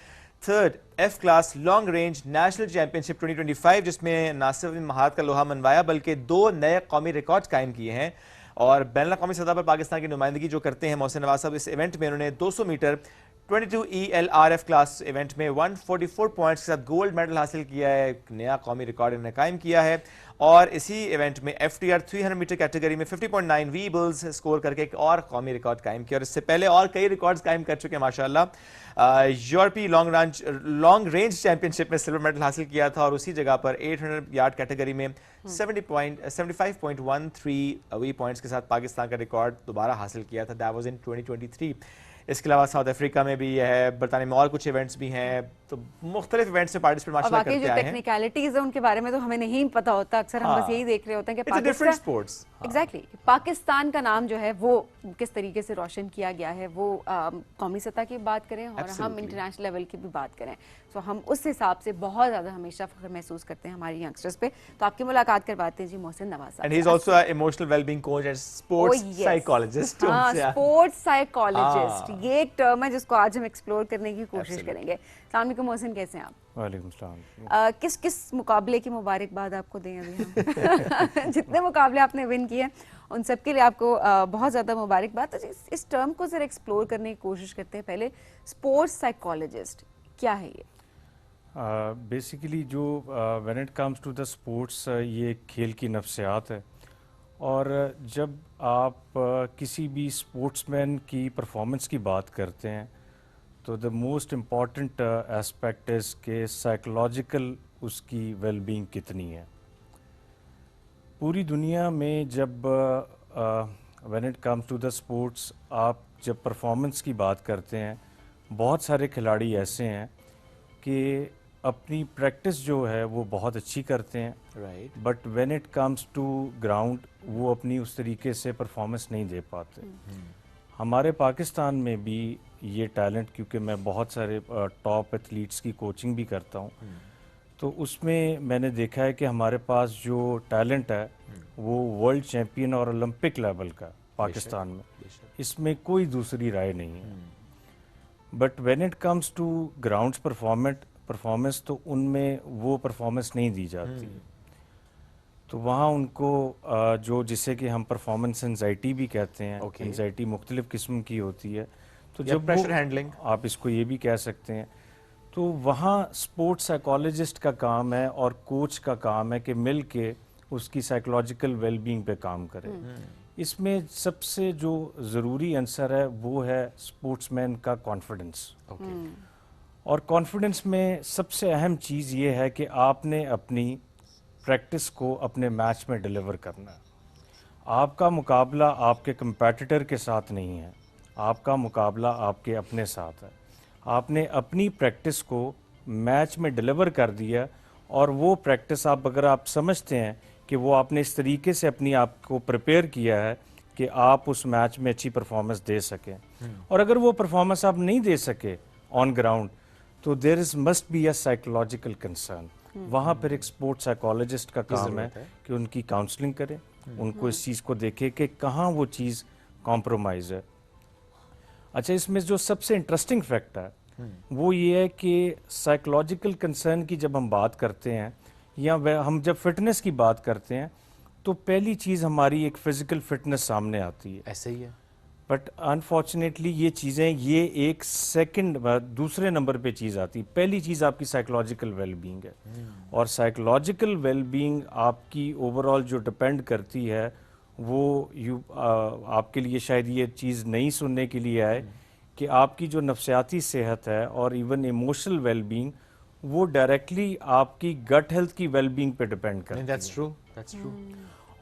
3rd F class long range national championship 2025, जिसमें ना सिर्फ महारत का लोहा मनवाया बल्कि 2 नए कौमी रिकॉर्ड कायम किए हैं। और बैनुल अक़वामी सतह पर पाकिस्तान की नुमाइंदगी जो करते हैं मोहसिन नवाज साहब, इस इवेंट में उन्होंने 200 मीटर 22 ELRF क्लास इवेंट में 144 पॉइंट्स के साथ गोल्ड मेडल हासिल किया है। एक नया कौमी रिकॉर्ड इन्होंने कायम किया है। और इसी इवेंट में FTR 300 मीटर कैटेगरी में 50.9 वीबल्स स्कोर करके एक और कौमी रिकॉर्ड कायम किया। और इससे पहले और कई रिकॉर्ड्स कायम कर चुके हैं माशाल्लाह। यूरोपीय लॉन्ग रेंज चैंपियनशिप में सिल्वर मेडल हासिल किया था और उसी जगह पर 800 यार्ड कैटेगरी में 75.13 वी पॉइंट्स के साथ पाकिस्तान का रिकॉर्ड दोबारा हासिल किया था। That was in 2023। इसके अलावा साउथ अफ्रीका में भी है, बरतानिया में और कुछ इवेंट्स भी हैं। तो मुख्तलिफ इवेंट्स में पार्टिसिपेट माशाल्लाह करते आए हैं। जो टेक्निकलिटीज है उनके बारे में तो हमें नहीं पता होता, अक्सर हम बस यही देख रहे होते हैं कि पाकिस्तान स्पोर्ट्स एग्जैक्टली पाकिस्तान का नाम जो है वो किस तरीके से रोशन किया गया है, वो कौमी सतह की बात करें और हम इंटरनेशनल लेवल की भी बात करें, तो हम उस हिसाब से बहुत ज़्यादा हमेशा फख्र महसूस करते हैं हमारी यंगस्टर्स पे। तो आपकी मुलाकात करवाते हैं जी मोहसिन नवाज साहब। And he is also a emotional wellbeing coach and sports psychologist. Sports psychologist, ये एक टर्म है जिसको आज हम एक्सप्लोर करने की कोशिश करेंगे। अस्सलाम वालेकुम मोहसिन, कैसे हैं आप? वालेकुम सलाम। किस मुकाबले की मुबारकबाद आपको दें अभी हम? जितने मुकाबले आपने विन किए उन सब के लिए आपको बहुत ज़्यादा मुबारकबाद। तो इस टर्म को ज़रा एक्सप्लोर करने की कोशिश करते हैं। पहले स्पोर्ट्स साइकोलॉजिस्ट क्या है ये? बेसिकली जो when it comes to the sports, ये खेल की नफ्सियात है। और जब आप किसी भी स्पोर्ट्समैन की परफॉर्मेंस की बात करते हैं तो the most important aspect is के साइकोलॉजिकल उसकी वेलबींग कितनी है। पूरी दुनिया में जब when it comes to the sports आप जब परफॉर्मेंस की बात करते हैं, बहुत सारे खिलाड़ी ऐसे हैं कि अपनी प्रैक्टिस जो है वो बहुत अच्छी करते हैं, right, but when it comes to ground वो अपनी उस तरीके से परफॉर्मेंस नहीं दे पाते। हमारे पाकिस्तान में भी ये टैलेंट, क्योंकि मैं बहुत सारे टॉप एथलीट्स की कोचिंग भी करता हूँ, तो उसमें मैंने देखा है कि हमारे पास जो टैलेंट है वो वर्ल्ड चैम्पियन और ओलंपिक लेवल का पाकिस्तान में, इसमें कोई दूसरी राय नहीं है। But when it comes to grounds performance, तो उनमें वो परफॉर्मेंस नहीं दी जाती। तो वहाँ उनको जो जिसे कि हम परफॉर्मेंस एंजाइटी भी कहते हैं, एंजाइटी मुख्तलिफ किस्म की होती है, तो जब प्रेशर हैंडलिंग आप इसको ये भी कह सकते हैं, तो वहाँ स्पोर्ट्स साइकोलॉजिस्ट का काम है और कोच का काम है कि मिल के उसकी साइकोलॉजिकल वेलबींग पे काम करें। इसमें सबसे जो ज़रूरी आंसर है वो है स्पोर्ट्समैन का कॉन्फिडेंस। और कॉन्फिडेंस में सबसे अहम चीज़ ये है कि आपने अपनी प्रैक्टिस को अपने मैच में डिलीवर करना है। आपका मुकाबला आपके कंपेटिटर के साथ नहीं है, आपका मुकाबला आपके अपने साथ है। आपने अपनी प्रैक्टिस को मैच में डिलीवर कर दिया, और वो प्रैक्टिस अगर आप समझते हैं कि वो आपने इस तरीके से अपनी आप को प्रिपेयर किया है कि आप उस मैच में अच्छी परफॉर्मेंस दे सकें, और अगर वो परफॉर्मेंस आप नहीं दे सके ऑन ग्राउंड, तो there is must be a psychological concern. वहाँ पर एक स्पोर्ट्स साइकोलॉजिस्ट का काम है कि उनकी काउंसलिंग करें, उनको इस चीज़ को देखे कि कहाँ वो चीज़ कॉम्प्रोमाइज़ है। अच्छा, इसमें जो सबसे इंटरेस्टिंग फैक्ट है वो ये है कि साइकोलॉजिकल कंसर्न की जब हम बात करते हैं या हम जब फिटनेस की बात करते हैं, तो पहली चीज़ हमारी एक फ़िज़िकल फिटनेस सामने आती है। ऐसे ही है, बट अनफॉर्चुनेटली ये चीज़ें ये एक सेकंड दूसरे नंबर पे चीज़ आती है। पहली चीज़ आपकी साइकोलॉजिकल वेलबींग है, और साइकोलॉजिकल वेलबींग आपकी ओवरऑल जो डिपेंड करती है वो आपके लिए शायद ये चीज़ नहीं सुनने के लिए आए कि आपकी जो नफ्सियाती सेहत है और इवन इमोशनल वेलबींग वो डायरेक्टली आपकी गट हेल्थ की वेलबींग पे डिपेंड करती है। That's true, that's true.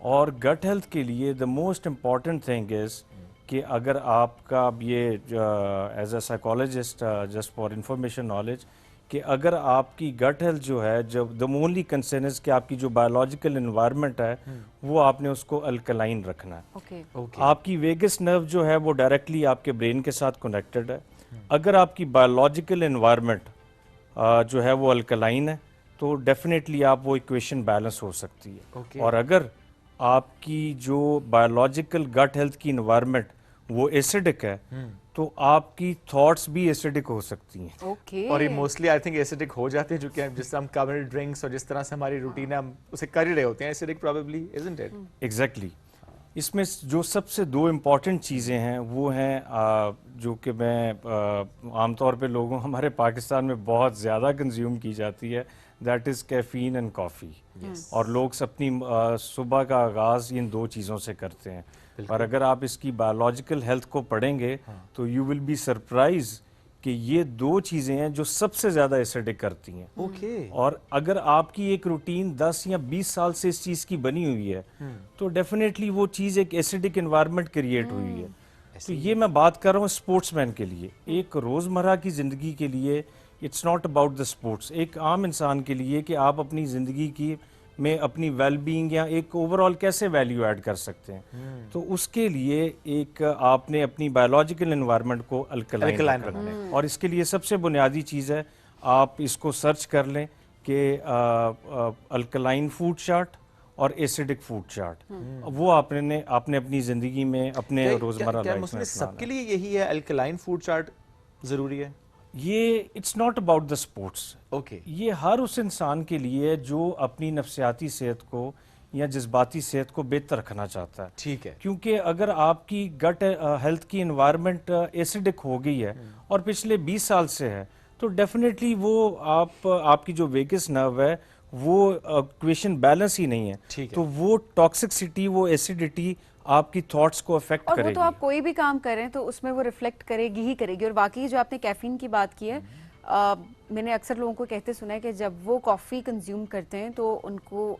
और गट हेल्थ के लिए the most important thing is कि अगर आपका अब ये as a psychologist just for information knowledge, कि अगर आपकी गट हेल्थ जो है, जब द ओनली कंसर्न इज कि आपकी जो बायोलॉजिकल एनवायरनमेंट है वो आपने उसको अल्कलाइन रखना है। आपकी वेगस नर्व जो है वो डायरेक्टली आपके ब्रेन के साथ कनेक्टेड है। अगर आपकी बायोलॉजिकल एनवायरनमेंट जो है वो अल्कलाइन है, तो डेफिनेटली आप वो इक्वेशन बैलेंस हो सकती है। और अगर आपकी जो बायोलॉजिकल गट हेल्थ की एनवायरनमेंट वो एसिडिक है, तो आपकी थॉट्स भी एसिडिक हो सकती हैं। और ये मोस्टली आई थिंक एसिडिक हो जाते हैं, जो कि जिस हम कार्बोनेटेड ड्रिंक्स और जिस तरह से हमारी रूटीन है हम उसे कर ही रहे होते हैं, acidic probably, isn't it? Exactly. इसमें जो सबसे दो इम्पॉर्टेंट चीज़ें हैं वो हैं जो कि मैं आमतौर पे लोगों हमारे पाकिस्तान में बहुत ज़्यादा कंज्यूम की जाती है, that is caffeine and coffee. और लोग अपनी सुबह का आगाज़ इन दो चीज़ों से करते हैं। और अगर आप इसकी बायोलॉजिकल हेल्थ को पढ़ेंगे तो यू विल बी सरप्राइज कि ये दो चीज़ें हैं जो सबसे ज़्यादा एसिडिक करती हैं। और अगर आपकी एक रूटीन 10 या 20 साल से इस चीज़ की बनी हुई है, तो डेफिनेटली वो चीज़ एक एसिडिक एनवायरनमेंट क्रिएट हुई है। तो ये मैं बात कर रहा हूँ स्पोर्ट्समैन के लिए। एक रोज़मर्रा की ज़िंदगी के लिए it's not about the sports, एक आम इंसान के लिए कि आप अपनी ज़िंदगी की में अपनी वेलबींग या एक ओवरऑल कैसे वैल्यू ऐड कर सकते हैं, तो उसके लिए एक आपने अपनी बायोलॉजिकल एनवायरनमेंट को अल्कलाइन रखना है। और इसके लिए सबसे बुनियादी चीज़ है, आप इसको सर्च कर लें कि अल्कलाइन फूड चार्ट और एसिडिक फूड चार्ट, वो आपने अपनी ज़िंदगी में अपने रोज़मर्रा लाइफ में सबके लिए यही है, अल्कलाइन फूड चार्ट ज़रूरी है? ये it's not about the sports. ये हर उस इंसान के लिए जो अपनी नफ्सियाती सेहत को या जज्बाती सेहत को बेहतर रखना चाहता है। ठीक है। क्योंकि अगर आपकी गट हेल्थ की एनवायरनमेंट एसिडिक हो गई है और पिछले 20 साल से है, तो डेफिनेटली वो आपकी जो वेगस नर्व है वो इक्वेशन बैलेंस ही नहीं है। तो वो टॉक्सिसिटी, वो एसिडिटी आपकी थॉट्स को अफेक्ट करेगी। और वो तो आप कोई भी काम करें तो उसमें वो रिफ्लेक्ट करेगी ही करेगी। और बाकी जो आपने कैफीन की बात की है, मैंने अक्सर लोगों को कहते सुना है कि जब वो कॉफ़ी कंज्यूम करते हैं तो उनको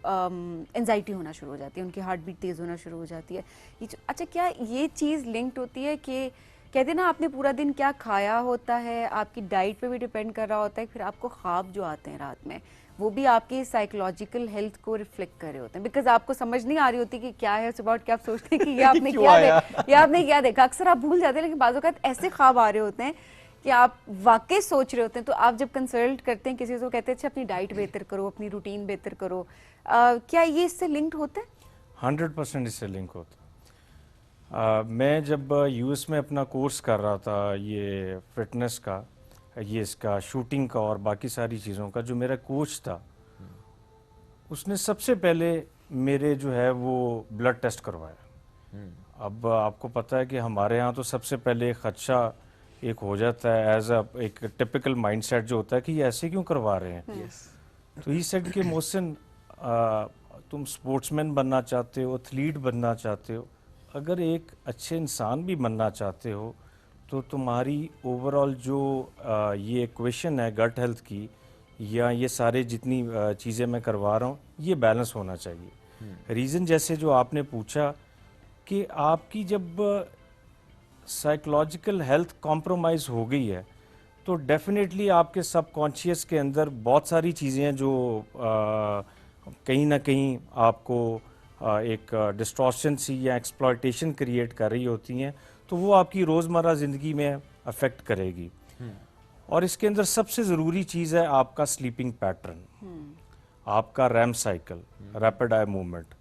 एंजाइटी होना शुरू हो जाती है, उनकी हार्ट बीट तेज़ होना शुरू हो जाती है। अच्छा, क्या ये चीज़ लिंक्ड होती है कि कहते हैं ना आपने पूरा दिन क्या खाया होता है, आपकी डाइट पे भी डिपेंड कर रहा होता है, फिर आपको ख्वाब जो आते हैं रात में वो भी आपकी साइकोलॉजिकल हेल्थ को रिफ्लेक्ट कर रहे होते हैं, बिकॉज आपको समझ नहीं आ रही होती कि क्या है सुबह उठ के आप सोचते हैं कि ये आपने क्या देखा, अक्सर आप भूल जाते हैं। लेकिन बाज़ औक़ात ऐसे ख्वाब आ रहे होते हैं कि आप वाकई सोच रहे होते हैं, तो आप जब कंसल्ट करते हैं किसी से, कहते हैं अच्छा अपनी डाइट बेहतर करो, अपनी रूटीन बेहतर करो, क्या ये इससे लिंक्ड होता है? 100% इससे लिंक होता है। मैं जब यूएस में अपना कोर्स कर रहा था ये फिटनेस का, ये इसका शूटिंग का और बाकी सारी चीज़ों का, जो मेरा कोच था उसने सबसे पहले मेरे जो है वो ब्लड टेस्ट करवाया। अब आपको पता है कि हमारे यहाँ तो सबसे पहले खदशा एक हो जाता है एज अ एक टिपिकल माइंडसेट जो होता है कि ये ऐसे क्यों करवा रहे हैं। तो ही सेड कि मोहसिन तुम स्पोर्ट्समैन बनना चाहते हो, एथलीट बनना चाहते हो, अगर एक अच्छे इंसान भी बनना चाहते हो तो तुम्हारी ओवरऑल जो ये इक्वेशन है गट हेल्थ की या ये सारे जितनी चीज़ें मैं करवा रहा हूँ ये बैलेंस होना चाहिए। रीज़न जैसे जो आपने पूछा कि आपकी जब साइकोलॉजिकल हेल्थ कॉम्प्रोमाइज़ हो गई है तो डेफिनेटली आपके सबकॉन्शियस के अंदर बहुत सारी चीज़ें हैं जो कहीं ना कहीं आपको एक डिस्टॉर्शन सी या एक्सप्लॉयटेशन क्रिएट कर रही होती हैं, तो वो आपकी रोज़मर्रा ज़िंदगी में अफेक्ट करेगी। और इसके अंदर सबसे ज़रूरी चीज़ है आपका स्लीपिंग पैटर्न, आपका RAM cycle, rapid eye movement.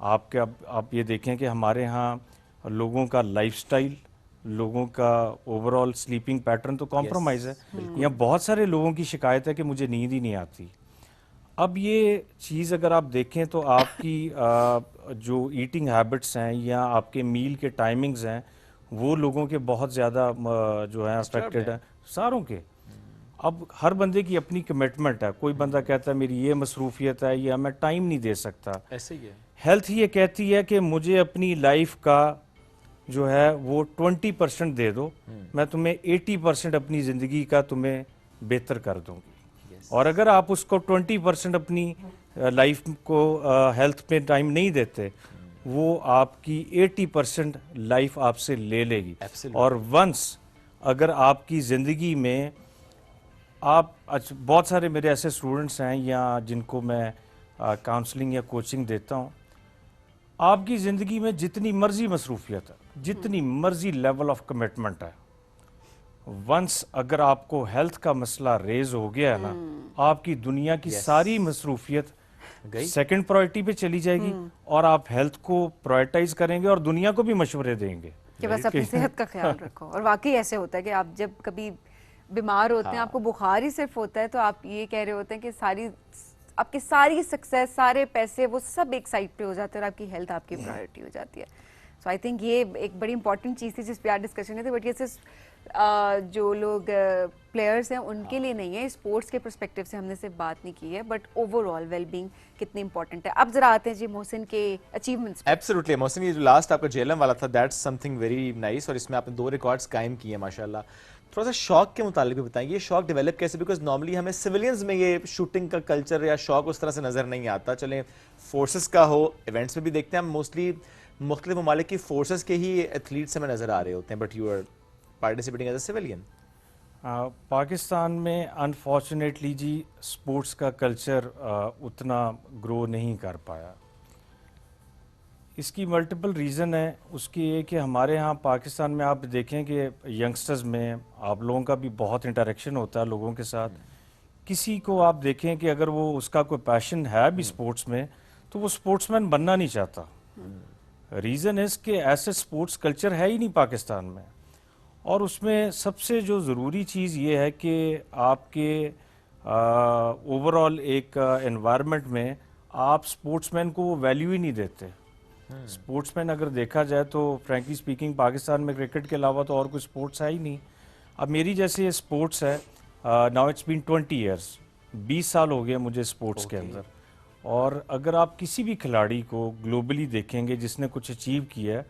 आपके आप ये देखें कि हमारे यहाँ लोगों का लाइफस्टाइल, लोगों का ओवरऑल स्लीपिंग पैटर्न तो कॉम्प्रोमाइज़ है। यहाँ बहुत सारे लोगों की शिकायत है कि मुझे नींद ही नहीं आती। अब ये चीज़ अगर आप देखें तो आपकी जो ईटिंग हैबिट्स हैं या आपके मील के टाइमिंग्स हैं वो लोगों के बहुत ज़्यादा जो है अफेक्टेड है, सारों के। अब हर बंदे की अपनी कमिटमेंट है, कोई बंदा कहता है मेरी ये मसरूफियत है या मैं टाइम नहीं दे सकता। ऐसे ही है। हेल्थ ये कहती है कि मुझे अपनी लाइफ का जो है वो 20% दे दो, मैं तुम्हें 80% अपनी ज़िंदगी का तुम्हें बेहतर कर दूंगी। और अगर आप उसको 20% अपनी लाइफ को हेल्थ पे टाइम नहीं देते, वो आपकी 80% लाइफ आपसे ले लेगी। और वंस अगर आपकी ज़िंदगी में आप बहुत सारे मेरे ऐसे स्टूडेंट्स हैं या जिनको मैं काउंसलिंग या कोचिंग देता हूँ, आपकी ज़िंदगी में जितनी मर्जी मसरूफियत है, जितनी मर्जी लेवल ऑफ कमिटमेंट है, वंस अगर आपको हेल्थ का मसला रेज हो गया है ना, आपकी दुनिया की सारी मसरूफियत सेकंड प्रायोरिटी पे चली जाएगी और आप हेल्थ को प्रायोरिटाइज करेंगे और दुनिया को भी मशवरे देंगे कि बस अपनी सेहत का ख्याल रखो। और वाकई ऐसे होता है कि आप जब कभी बीमार होते हैं, आपको बुखार ही सिर्फ होता है, तो आप ये कह रहे होते हैं कि आपकी सारी सक्सेस, सारे पैसे, वो सब एक साइड पे हो जाते हैं और आपकी हेल्थ आपकी प्रायोरिटी हो जाती है। सो आई थिंक ये एक बड़ी इंपॉर्टेंट चीज़ थी जिस पे आज डिस्कशन थी। बट ये सिर्फ जो लोग प्लेयर्स हैं उनके लिए नहीं है, स्पोर्ट्स के पर्सपेक्टिव से हमने सिर्फ बात नहीं की है, बट ओवरऑल वेलबींग कितनी इंपॉर्टेंट है। अब जरा आते हैं जी मोहसिन के अचीवमेंट्स। एब्सोल्युटली मोहसिन, ये जो लास्ट आपका जेएलएम वाला था, दैट्स समथिंग वेरी नाइस, और इसमें आपने 2 रिकॉर्ड्स कायम किए माशाल्लाह। थोड़ा सा शौक के मुतालिक भी बताएं, ये शौक डेवलप कैसे? बिकॉज नॉर्मली हमें सिविलियंस में ये शूटिंग का कल्चर या शौक उस तरह से नज़र नहीं आता। चलें फोर्सेस का हो, इवेंट्स में भी देखते हैं हम मोस्टली मुख्तलिफ ममालिक की फोर्सेस के ही एथलीट्स हमें नज़र आ रहे होते हैं, but you are participating as a civilian. Pakistan में अनफॉर्चुनेटली जी स्पोर्ट्स का कल्चर उतना ग्रो नहीं कर पाया। इसकी मल्टीपल रीज़न है। उसकी ये कि हमारे यहाँ पाकिस्तान में आप देखें कि यंगस्टर्स में आप लोगों का भी बहुत इंटरेक्शन होता है लोगों के साथ। किसी को आप देखें कि अगर वो उसका कोई पैशन है भी स्पोर्ट्स में, तो वो स्पोर्ट्समैन बनना नहीं चाहता। रीज़न है कि ऐसे स्पोर्ट्स कल्चर है ही नहीं पाकिस्तान में। और उसमें सबसे जो ज़रूरी चीज़ ये है कि आपके ओवरऑल एक एनवायरनमेंट में आप स्पोर्ट्समैन को वो वैल्यू ही नहीं देते। स्पोर्ट्समैन अगर देखा जाए तो फ्रैंकली स्पीकिंग पाकिस्तान में क्रिकेट के अलावा तो और कोई स्पोर्ट्स है ही नहीं। अब मेरी जैसे ये स्पोर्ट्स है, नाउ इट्स बीन 20 ईयर्स, 20 साल हो गए मुझे स्पोर्ट्स के अंदर। और अगर आप किसी भी खिलाड़ी को ग्लोबली देखेंगे जिसने कुछ अचीव किया है,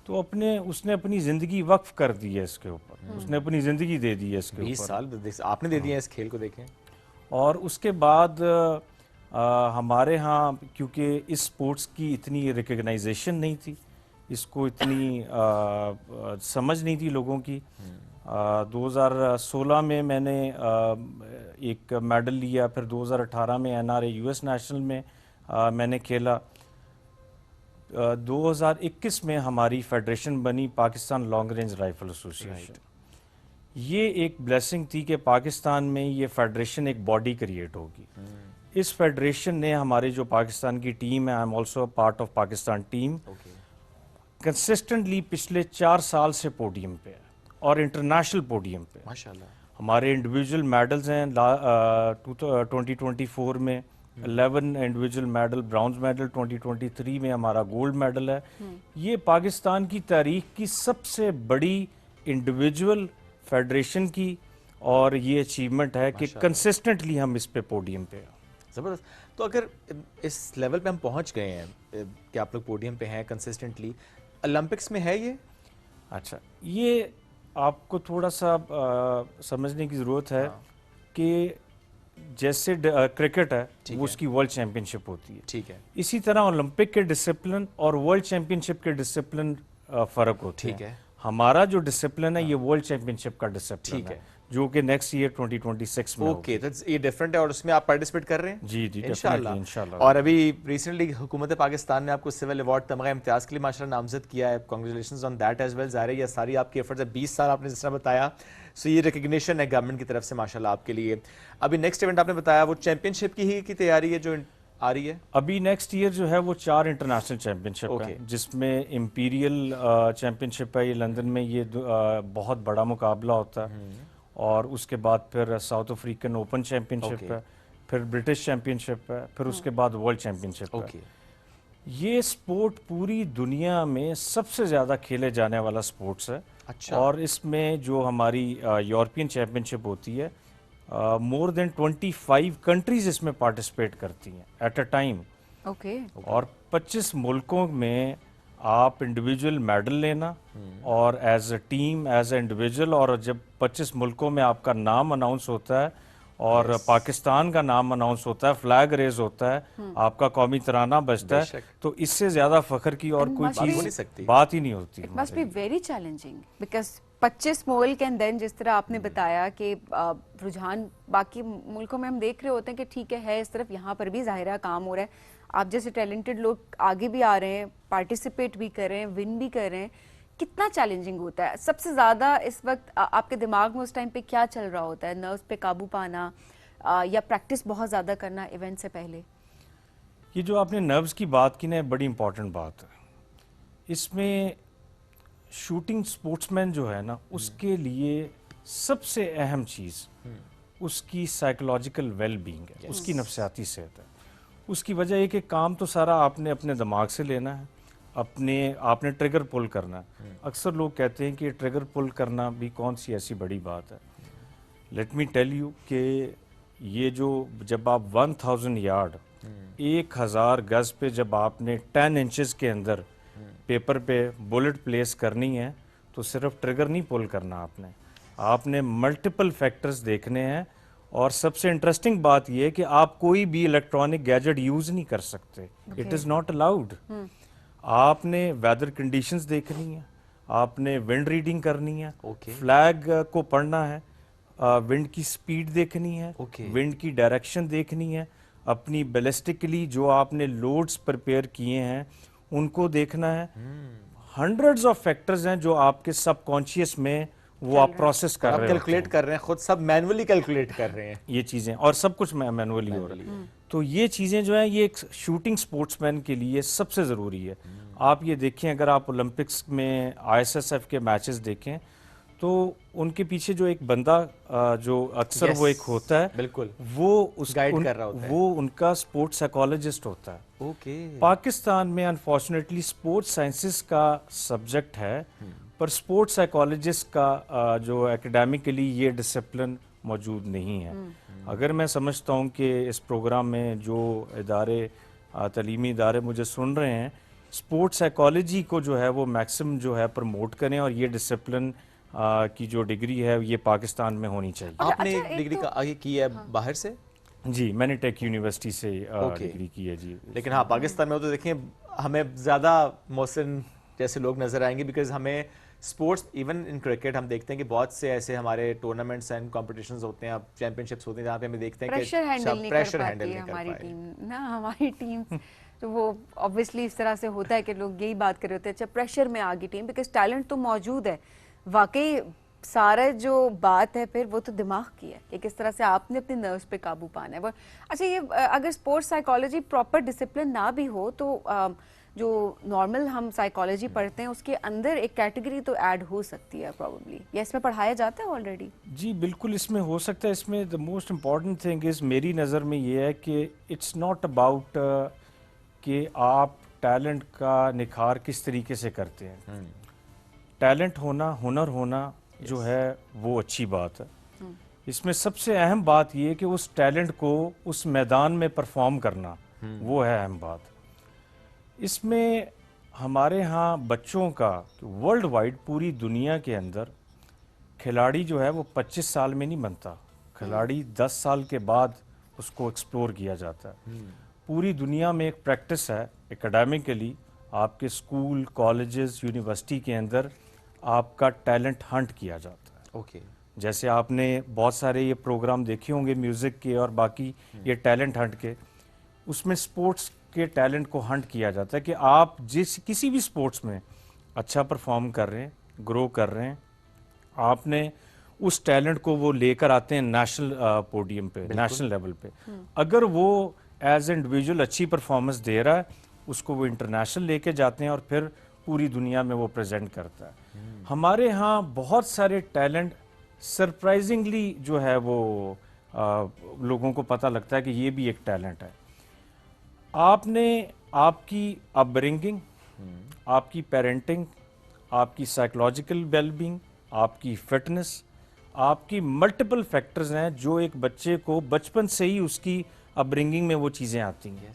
तो उसने अपनी ज़िंदगी वक्फ कर दी है इसके ऊपर, उसने अपनी ज़िंदगी दे दी है इसके ऊपर। 20 साल आपने दे दिए इस खेल को, देखें। और उसके बाद हमारे यहाँ क्योंकि इस स्पोर्ट्स की इतनी रिकग्नाइजेशन नहीं थी, इसको इतनी समझ नहीं थी लोगों की। 2016 में मैंने एक मेडल लिया, फिर 2018 में NRA US नेशनल में मैंने खेला। 2021 में हमारी फेडरेशन बनी Pakistan long range rifle association. ये एक ब्लेसिंग थी कि पाकिस्तान में ये फेडरेशन एक बॉडी क्रिएट होगी। इस फेडरेशन ने हमारे जो पाकिस्तान की टीम है, I am also part of Pakistan team, consistently पिछले 4 साल से पोडियम पे है और इंटरनेशनल पोडियम पे। माशाल्लाह। हमारे इंडिविजुअल मेडल्स हैं 2024 में 11 इंडिविजुअल मेडल, ब्रॉन्ज मेडल 2023 में हमारा गोल्ड मेडल है। ये पाकिस्तान की तारीख की सबसे बड़ी इंडिविजुअल फेडरेशन की और ये अचीवमेंट है कि कंसिस्टेंटली हम इस पे पोडियम पे हैं। ज़बरदस्त। तो अगर इस लेवल पे हम पहुंच गए हैं कि आप लोग पोडियम पे हैं कंसिस्टेंटली, ओलंपिक्स में है ये? अच्छा, ये आपको थोड़ा सा समझने की ज़रूरत है कि जैसे क्रिकेट है वो उसकी वर्ल्ड चैंपियनशिप होती है, ठीक है, इसी तरह ओलंपिक के डिसिप्लिन और वर्ल्ड चैंपियनशिप के डिसिप्लिन फ़र्क होते हैं। ठीक है। हमारा जो डिसिप्लिन है ये वर्ल्ड चैंपियनशिप का डिसिप्लिन ठीक है, जो कि नेक्स्ट ईयर 2026 में ओके, तो ये डिफरेंट है और उसमें आप पार्टिसिपेट कर रहे हैं? जी जी, इंशाल्लाह। और अभी रिसेंटली हुकूमत पाकिस्तान ने आपको सिविल अवार्ड तमगा इम्तियाज़ के लिए माशाल्लाह नामजद किया है। Congratulations on that as well. ज़ाहिर है ये सारी आपकी एफर्ट्स है, 20 साल आपने जिस तरह बताया, सो ये रिकग्निशन है गवर्नमेंट की तरफ से माशाल्लाह आपके लिए। अभी नेक्स्ट इवेंट आपने बताया वो चैंपियनशिप की तैयारी है जो आ रही है? अभी नेक्स्ट ईयर जो है वो 4 इंटरनेशनल चैंपियनशिप है, जिसमें इंपीरियल चैंपियनशिप है, ये लंदन में, ये बहुत बड़ा मुकाबला होता है। और उसके बाद फिर साउथ अफ्रीकन ओपन चैंपियनशिप है, फिर ब्रिटिश चैंपियनशिप है, फिर उसके बाद वर्ल्ड चैंपियनशिप है। ये स्पोर्ट पूरी दुनिया में सबसे ज़्यादा खेले जाने वाला स्पोर्ट्स है। अच्छा। और इसमें जो हमारी यूरोपियन चैंपियनशिप होती है, मोर देन 25 कंट्रीज इसमें पार्टिसिपेट करती हैं एट अ टाइम। ओके। और 25 मुल्कों में आप इंडिविजुअल मेडल लेना और as a team, as a individual, और जब 25 मुल्कों में आपका नाम अनाउंस होता है और पाकिस्तान का नाम अनाउंस होता है, फ्लैग रेज होता है, आपका कौमी तराना बजता है, तो इससे ज्यादा फखर की और कोई चीज बात ही नहीं होती। It must be very challenging because 25 मुल्क एंड देन जिस तरह आपने बताया कि रुझान बाकी मुल्कों में हम देख रहे होते हैं कि ठीक है इस तरफ, यहाँ पर भी ज़ाहिर काम हो रहा है, आप जैसे टैलेंटेड लोग आगे भी आ रहे हैं, पार्टिसिपेट भी कर रहे हैं, विन भी कर रहे हैं, कितना चैलेंजिंग होता है? सबसे ज़्यादा इस वक्त आपके दिमाग में उस टाइम पे क्या चल रहा होता है? नर्व्स पे काबू पाना या प्रैक्टिस बहुत ज़्यादा करना इवेंट से पहले? ये जो आपने नर्व्स की बात की ना, बड़ी इंपॉर्टेंट बात है। इसमें शूटिंग स्पोर्ट्समैन जो है ना, उसके लिए सबसे अहम चीज़ उसकी साइकोलॉजिकल वेल बीइंग है, उसकी नफ्सियाती सेहत है। उसकी वजह ये कि काम तो सारा आपने अपने दिमाग से लेना है, आपने ट्रिगर पुल करना है। अक्सर लोग कहते हैं कि ट्रिगर पुल करना भी कौन सी ऐसी बड़ी बात है। लेट मी टेल यू कि ये जो जब आप 1000 यार्ड 1000 गज पे जब आपने 10 इंचेस के अंदर पेपर पे बुलेट प्लेस करनी है, तो सिर्फ ट्रिगर नहीं पुल करना, आपने मल्टीपल फैक्टर्स देखने हैं। और सबसे इंटरेस्टिंग बात यह है कि आप कोई भी इलेक्ट्रॉनिक गैजेट यूज नहीं कर सकते, इट इज़ नॉट अलाउड। आपने वेदर कंडीशंस देखनी है, आपने विंड रीडिंग करनी है, फ्लैग को पढ़ना है, विंड की स्पीड देखनी है, विंड की डायरेक्शन देखनी है, अपनी बैलिस्टिकली जो आपने लोड्स प्रिपेयर किए हैं उनको देखना है। हंड्रेड्स ऑफ फैक्टर्स हैं जो आपके सबकॉन्शियस में वो आप प्रोसेस कर रहे हैं, कैलकुलेट कर रहे हैं, खुद सब मैनुअली कैलकुलेट कर रहे हैं ये चीज़ें, और सब कुछ मैनुअली हो रहा है। तो ये चीज़ें जो हैं ये एक शूटिंग स्पोर्ट्समैन के लिए सबसे ज़रूरी है। आप ये देखें, अगर आप ओलंपिक्स में ISSF के मैचेस देखें तो उनके पीछे जो एक बंदा जो अक्सर वो एक होता है, बिल्कुल, वो उस गाइड कर रहा होता है, वो उनका स्पोर्ट्स साइकोलॉजिस्ट होता है। पाकिस्तान में अनफॉर्चुनेटली स्पोर्ट्स साइंसेस का सब्जेक्ट है, पर स्पोर्ट्स साइकोलॉजिस्ट का जो एकेडमिकली ये डिसिप्लिन मौजूद नहीं है। अगर मैं समझता हूँ कि इस प्रोग्राम में जो इदारे तालीमी इदारे मुझे सुन रहे हैं, स्पोर्ट्स साइकोलॉजी को जो है वो मैक्सिमम जो है प्रमोट करें, और ये डिसिप्लिन की जो डिग्री है ये पाकिस्तान में होनी चाहिए। आपने डिग्री का आगे की है बाहर से? जी, मैंने टेक यूनिवर्सिटी से डिग्री की है जी। लेकिन हाँ, पाकिस्तान में तो देखें हमें ज़्यादा मोहसिन जैसे लोग नज़र आएंगे, बिकॉज हमें स्पोर्ट्स, इवन इन क्रिकेट हम देखते हैं कि बहुत से ऐसे हमारे टूर्नामेंट्स एंड कॉम्पिटिशंस होते हैं, चैंपियनशिप्स होते हैं, जहाँ पे हमें देखते हैं कि प्रेशर हैंडल नहीं कर पाती हमारी टीम तो वो ऑब्वियसली इस तरह से होता है कि लोग यही बात कर रहे होते हैं, अच्छा प्रेशर में आ गई टीम, बिकॉज टैलेंट तो मौजूद है। वाकई सारा जो बात है फिर वो तो दिमाग की है कि किस तरह से आपने अपने नर्व्स पे काबू पाना है। अच्छा, ये अगर स्पोर्ट्स साइकोलॉजी प्रॉपर डिसिप्लिन ना भी हो तो जो नॉर्मल हम साइकोलॉजी पढ़ते हैं उसके अंदर एक कैटेगरी तो ऐड हो सकती है प्रॉब्ली, या इसमें पढ़ाया जाता है ऑलरेडी? जी बिल्कुल इसमें हो सकता है। इसमें the most important thing is मेरी नज़र में ये है कि इट्स नॉट अबाउट कि आप टैलेंट का निखार किस तरीके से करते हैं। टैलेंट होना, हुनर होना जो है वो अच्छी बात है। इसमें सबसे अहम बात ये कि उस टैलेंट को उस मैदान में परफॉर्म करना, वो है अहम बात। इसमें हमारे यहाँ बच्चों का वर्ल्ड वाइड पूरी दुनिया के अंदर खिलाड़ी जो है वो 25 साल में नहीं बनता, खिलाड़ी 10 साल के बाद उसको एक्सप्लोर किया जाता है। पूरी दुनिया में एक प्रैक्टिस है एकेडमिकली, आपके स्कूल, कॉलेजेस, यूनिवर्सिटी के अंदर आपका टैलेंट हंट किया जाता है। ओके। जैसे आपने बहुत सारे ये प्रोग्राम देखे होंगे म्यूज़िक के और बाकी ये टैलेंट हंट के, उसमें स्पोर्ट्स के टैलेंट को हंट किया जाता है कि आप किसी भी स्पोर्ट्स में अच्छा परफॉर्म कर रहे हैं, ग्रो कर रहे हैं, आपने उस टैलेंट को वो लेकर आते हैं नेशनल पोडियम पे, नेशनल लेवल पे। अगर वो एज इंडिविजुअल अच्छी परफॉर्मेंस दे रहा है, उसको वो इंटरनेशनल लेके जाते हैं और फिर पूरी दुनिया में वो प्रेजेंट करता है। हमारे यहाँ बहुत सारे टैलेंट सरप्राइजिंगली जो है वो लोगों को पता लगता है कि ये भी एक टैलेंट है। आपने आपकी अपब्रिंगिंग, आपकी पेरेंटिंग, आपकी साइकोलॉजिकल वेलबींग, आपकी फिटनेस, आपकी मल्टीपल फैक्टर्स हैं जो एक बच्चे को बचपन से ही उसकी अपब्रिंगिंग में वो चीज़ें आती हैं।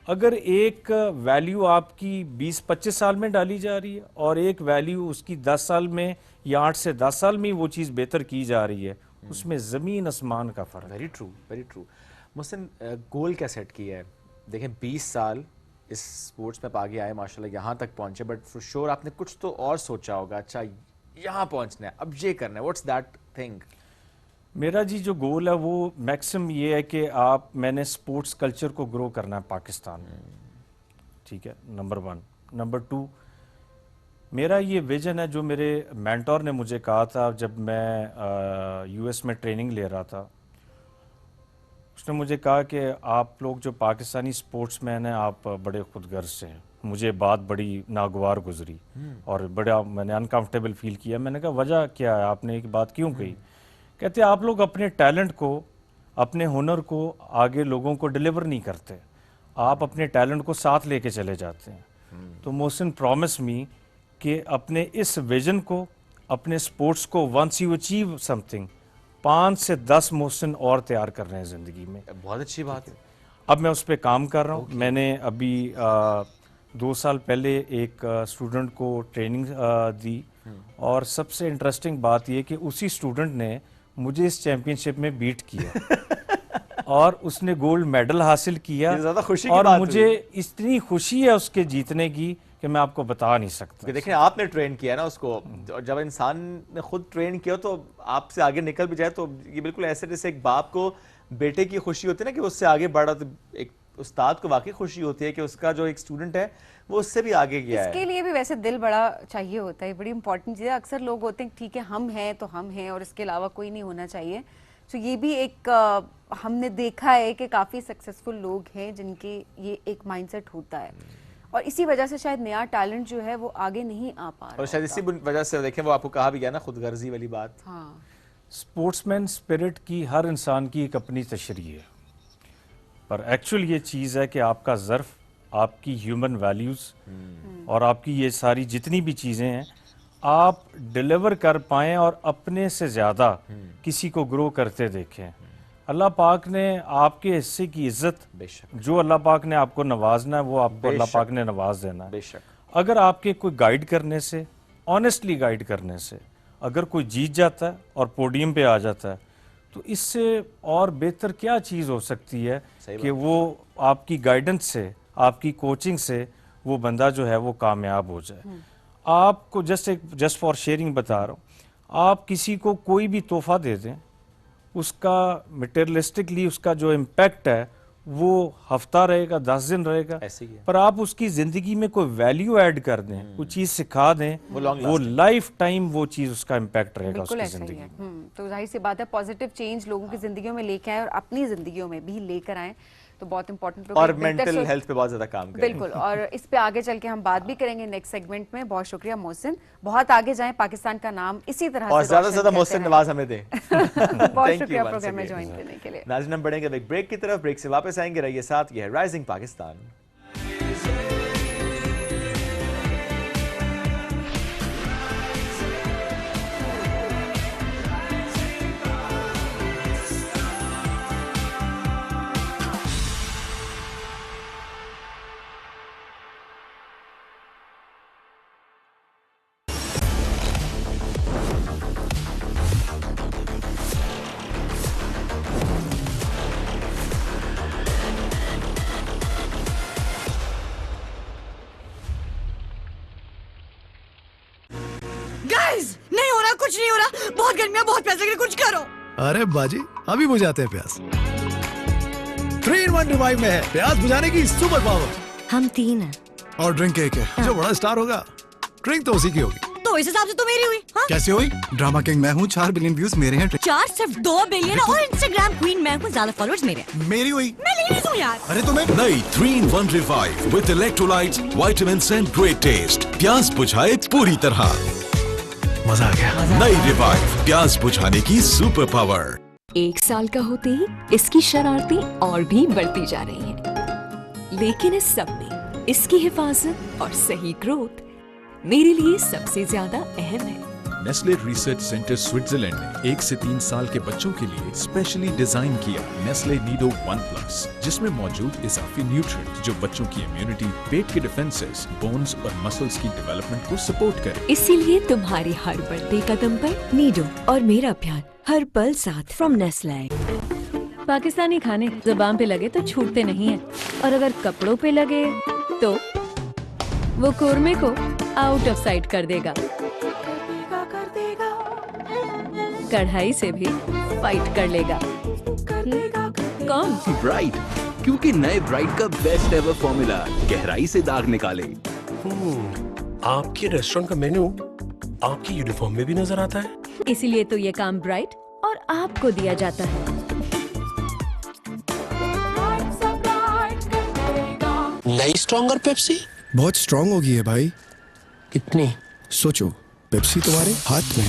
अगर एक वैल्यू आपकी 20-25 साल में डाली जा रही है और एक वैल्यू उसकी 10 साल में या 8 से 10 साल में वो चीज़ बेहतर की जा रही है, उसमें ज़मीन आसमान का फ़र्क। Very true, very true. Muhsin, goal क्या सेट किया है? देखें 20 साल इस स्पोर्ट्स में आप आगे आए, माशाल्लाह यहाँ तक पहुँचे, बट फॉर श्योर आपने कुछ तो और सोचा होगा, अच्छा यहाँ पहुँचना है, अब ये करना है। What's that thing? मेरा जी जो गोल है वो मैक्सिमम ये है कि मैंने स्पोर्ट्स कल्चर को ग्रो करना है पाकिस्तान में, ठीक है, नंबर 1। नंबर 2, मेरा ये विजन है जो मेरे मेंटोर ने मुझे कहा था जब मैं यूएस में ट्रेनिंग ले रहा था। उसने मुझे कहा कि आप लोग जो पाकिस्तानी स्पोर्ट्समैन हैं, आप बड़े खुदगर्ज से हैं। मुझे बात बड़ी नागवार गुजरी और बड़ा मैंने अनकंफर्टेबल फील किया। मैंने कहा वजह क्या है, आपने एक बात क्यों कही? कहते आप लोग अपने टैलेंट को, अपने हुनर को आगे लोगों को डिलीवर नहीं करते, आप अपने टैलेंट को साथ लेके चले जाते हैं। तो मोहसिन प्रॉमिस मी कि अपने इस विजन को, अपने स्पोर्ट्स को, वंस यू अचीव समथिंग, 5 से 10 मोहसिन और तैयार कर रहे हैं ज़िंदगी में। बहुत अच्छी बात है। अब मैं उस पर काम कर रहा हूँ। मैंने अभी 2 साल पहले एक स्टूडेंट को ट्रेनिंग दी और सबसे इंटरेस्टिंग बात यह कि उसी स्टूडेंट ने मुझे इस चैंपियनशिप में बीट किया और उसने गोल्ड मेडल हासिल किया। ज़्यादा खुशी की और बात मुझे इतनी खुशी है उसके जीतने की कि मैं आपको बता नहीं सकता। देखिए आपने ट्रेन किया ना उसको, और जब इंसान ने खुद ट्रेन किया तो आपसे आगे निकल भी जाए तो ये बिल्कुल ऐसे जैसे एक बाप को बेटे की खुशी होती है ना कि उससे आगे बढ़ा, तो एक उस्ताद को वाकई खुशी होती है कि उसका जो एक स्टूडेंट है वो उससे भी आगे गया है। इसके लिए भी वैसे दिल बड़ा चाहिए होता है, बड़ी इंपॉर्टेंट चीज़ है। अक्सर लोग होते हैं ठीक है हम हैं तो हम हैं और इसके अलावा कोई नहीं होना चाहिए। तो ये भी एक हमने देखा है कि काफ़ी सक्सेसफुल लोग हैं जिनके ये एक माइंडसेट होता है और इसी वजह से शायद नया टैलेंट जो है वो आगे नहीं आ पा रहा। और शायद इसी वजह से देखें वो आपको कहा भी गया ना, खुदगर्जी वाली बात। हाँ, स्पोर्ट्समैन स्पिरिट की हर इंसान की एक अपनी तशरीह है, पर एक्चुअल ये चीज़ है कि आपका ज़र्फ, आपकी ह्यूमन वैल्यूज़ और आपकी ये सारी जितनी भी चीज़ें हैं आप डिलीवर कर पाएँ और अपने से ज़्यादा किसी को ग्रो करते देखें। अल्लाह पाक ने आपके हिस्से की इज्जत, जो अल्लाह पाक ने आपको नवाजना है वो आपको अल्लाह पाक ने नवाज देना है। अगर आपके कोई गाइड करने से, ऑनेस्टली गाइड करने से अगर कोई जीत जाता है और पोडियम पे आ जाता है तो इससे और बेहतर क्या चीज़ हो सकती है कि वो आपकी गाइडेंस से, आपकी कोचिंग से वो बंदा जो है वो कामयाब हो जाए। आपको जस्ट फॉर शेयरिंग बता रहा हूँ, आप किसी को कोई भी तोहफा दे दें, उसका मटेरियलिस्टिकली उसका जो इम्पैक्ट है वो हफ्ता रहेगा, 10 दिन रहेगा, पर आप उसकी ज़िंदगी में कोई वैल्यू ऐड कर दें, कोई चीज़ सिखा दें, वो लाइफ टाइम वो चीज़ उसका इम्पैक्ट रहेगा उसकी ज़िंदगी में। तो जाहिर सी बात है पॉजिटिव चेंज लोगों की ज़िंदगियों में लेकर आए और अपनी ज़िंदगियों में भी लेकर आए। तो बहुत इंपॉर्टेंट और मेंटल हेल्थ पे बहुत ज्यादा काम करें। बिल्कुल, और इस पे आगे चल के हम बात भी करेंगे नेक्स्ट सेगमेंट में। बहुत शुक्रिया मोहसिन, बहुत आगे जाएं, पाकिस्तान का नाम इसी तरह और से ज्यादा से ज्यादा मोहसिन नवाज हमें दें। बहुत शुक्रिया प्रोग्राम में ज्वाइन करने के लिए। नाज़रीन, हम बढ़ेंगे एक ब्रेक की तरफ, ब्रेक से वापस आएंगे, रहिए साथ, ये है राइजिंग पाकिस्तान। नहीं हो रहा, कुछ नहीं हो रहा, बहुत गर्मी है, बहुत प्यास लग रही है, कुछ करो। अरे बाजी, अभी बुझाते हैं प्यास। 3 in 1 रिवाइव में है प्यास बुझाने की सुपर पावर। हम 3 हैं और ड्रिंक एक है। जो बड़ा स्टार होगा ड्रिंक तो उसी की होगी। तो इस हिसाब से तो मेरी हुई। हाँ? कैसे हुई? ड्रामा किंग मैं हूँ, 4 बिलियन व्यूज मेरे हैं। 4 सिर्फ 2 बिलियन और इंस्टाग्राम क्वीन मैं हूँ, ज्यादा फॉलोअर्स मेरे हैं। मेरी हुई। मैं लेडीज हूँ यार। अरे तुम्हें नई 3 in 1 revive with electrolytes, vitamins and great test. प्यास बुझाए पूरी तरह। मजा आ गया। नई रिवाइव, प्यास बुझाने की सुपर पावर। 1 साल का होते ही इसकी शरारतें और भी बढ़ती जा रही हैं। लेकिन इस सब में इसकी हिफाजत और सही ग्रोथ मेरे लिए सबसे ज्यादा अहम है। नेस्ले रिसर्च सेंटर स्विट्जरलैंड ने 1 से 3 साल के बच्चों के लिए स्पेशली डिजाइन किया नेस्ले नीडो 1+, जिसमें मौजूद इजाफी न्यूट्रिएंट्स जो बच्चों की इम्यूनिटी, पेट के डिफेंसेस, बोन्स और मसल्स की डेवलपमेंट को सपोर्ट करे। इसीलिए तुम्हारी हर बढ़ते कदम पर नीडो और मेरा प्यार हर पल साथ फ्रॉम नेस्ले। पाकिस्तानी खाने जुबान पे लगे तो छूटते नहीं हैं, और अगर कपड़ों पे लगे तो वो कोरमे को आउट ऑफ साइट कर देगा। कढ़ाई से भी फाइट कर लेगा। कौन? ब्राइट, क्योंकि नए ब्राइट का बेस्ट एवर फॉर्मूला गहराई से दाग निकाले। आपके रेस्टोरेंट का मेन्यू आपकी यूनिफॉर्म में भी नजर आता है। इसीलिए तो ये काम ब्राइट और आपको दिया जाता है। नई स्ट्रॉन्गर पेप्सी बहुत स्ट्रॉन्ग होगी है भाई। कितनी? सोचो, पेप्सी तुम्हारे हाथ में।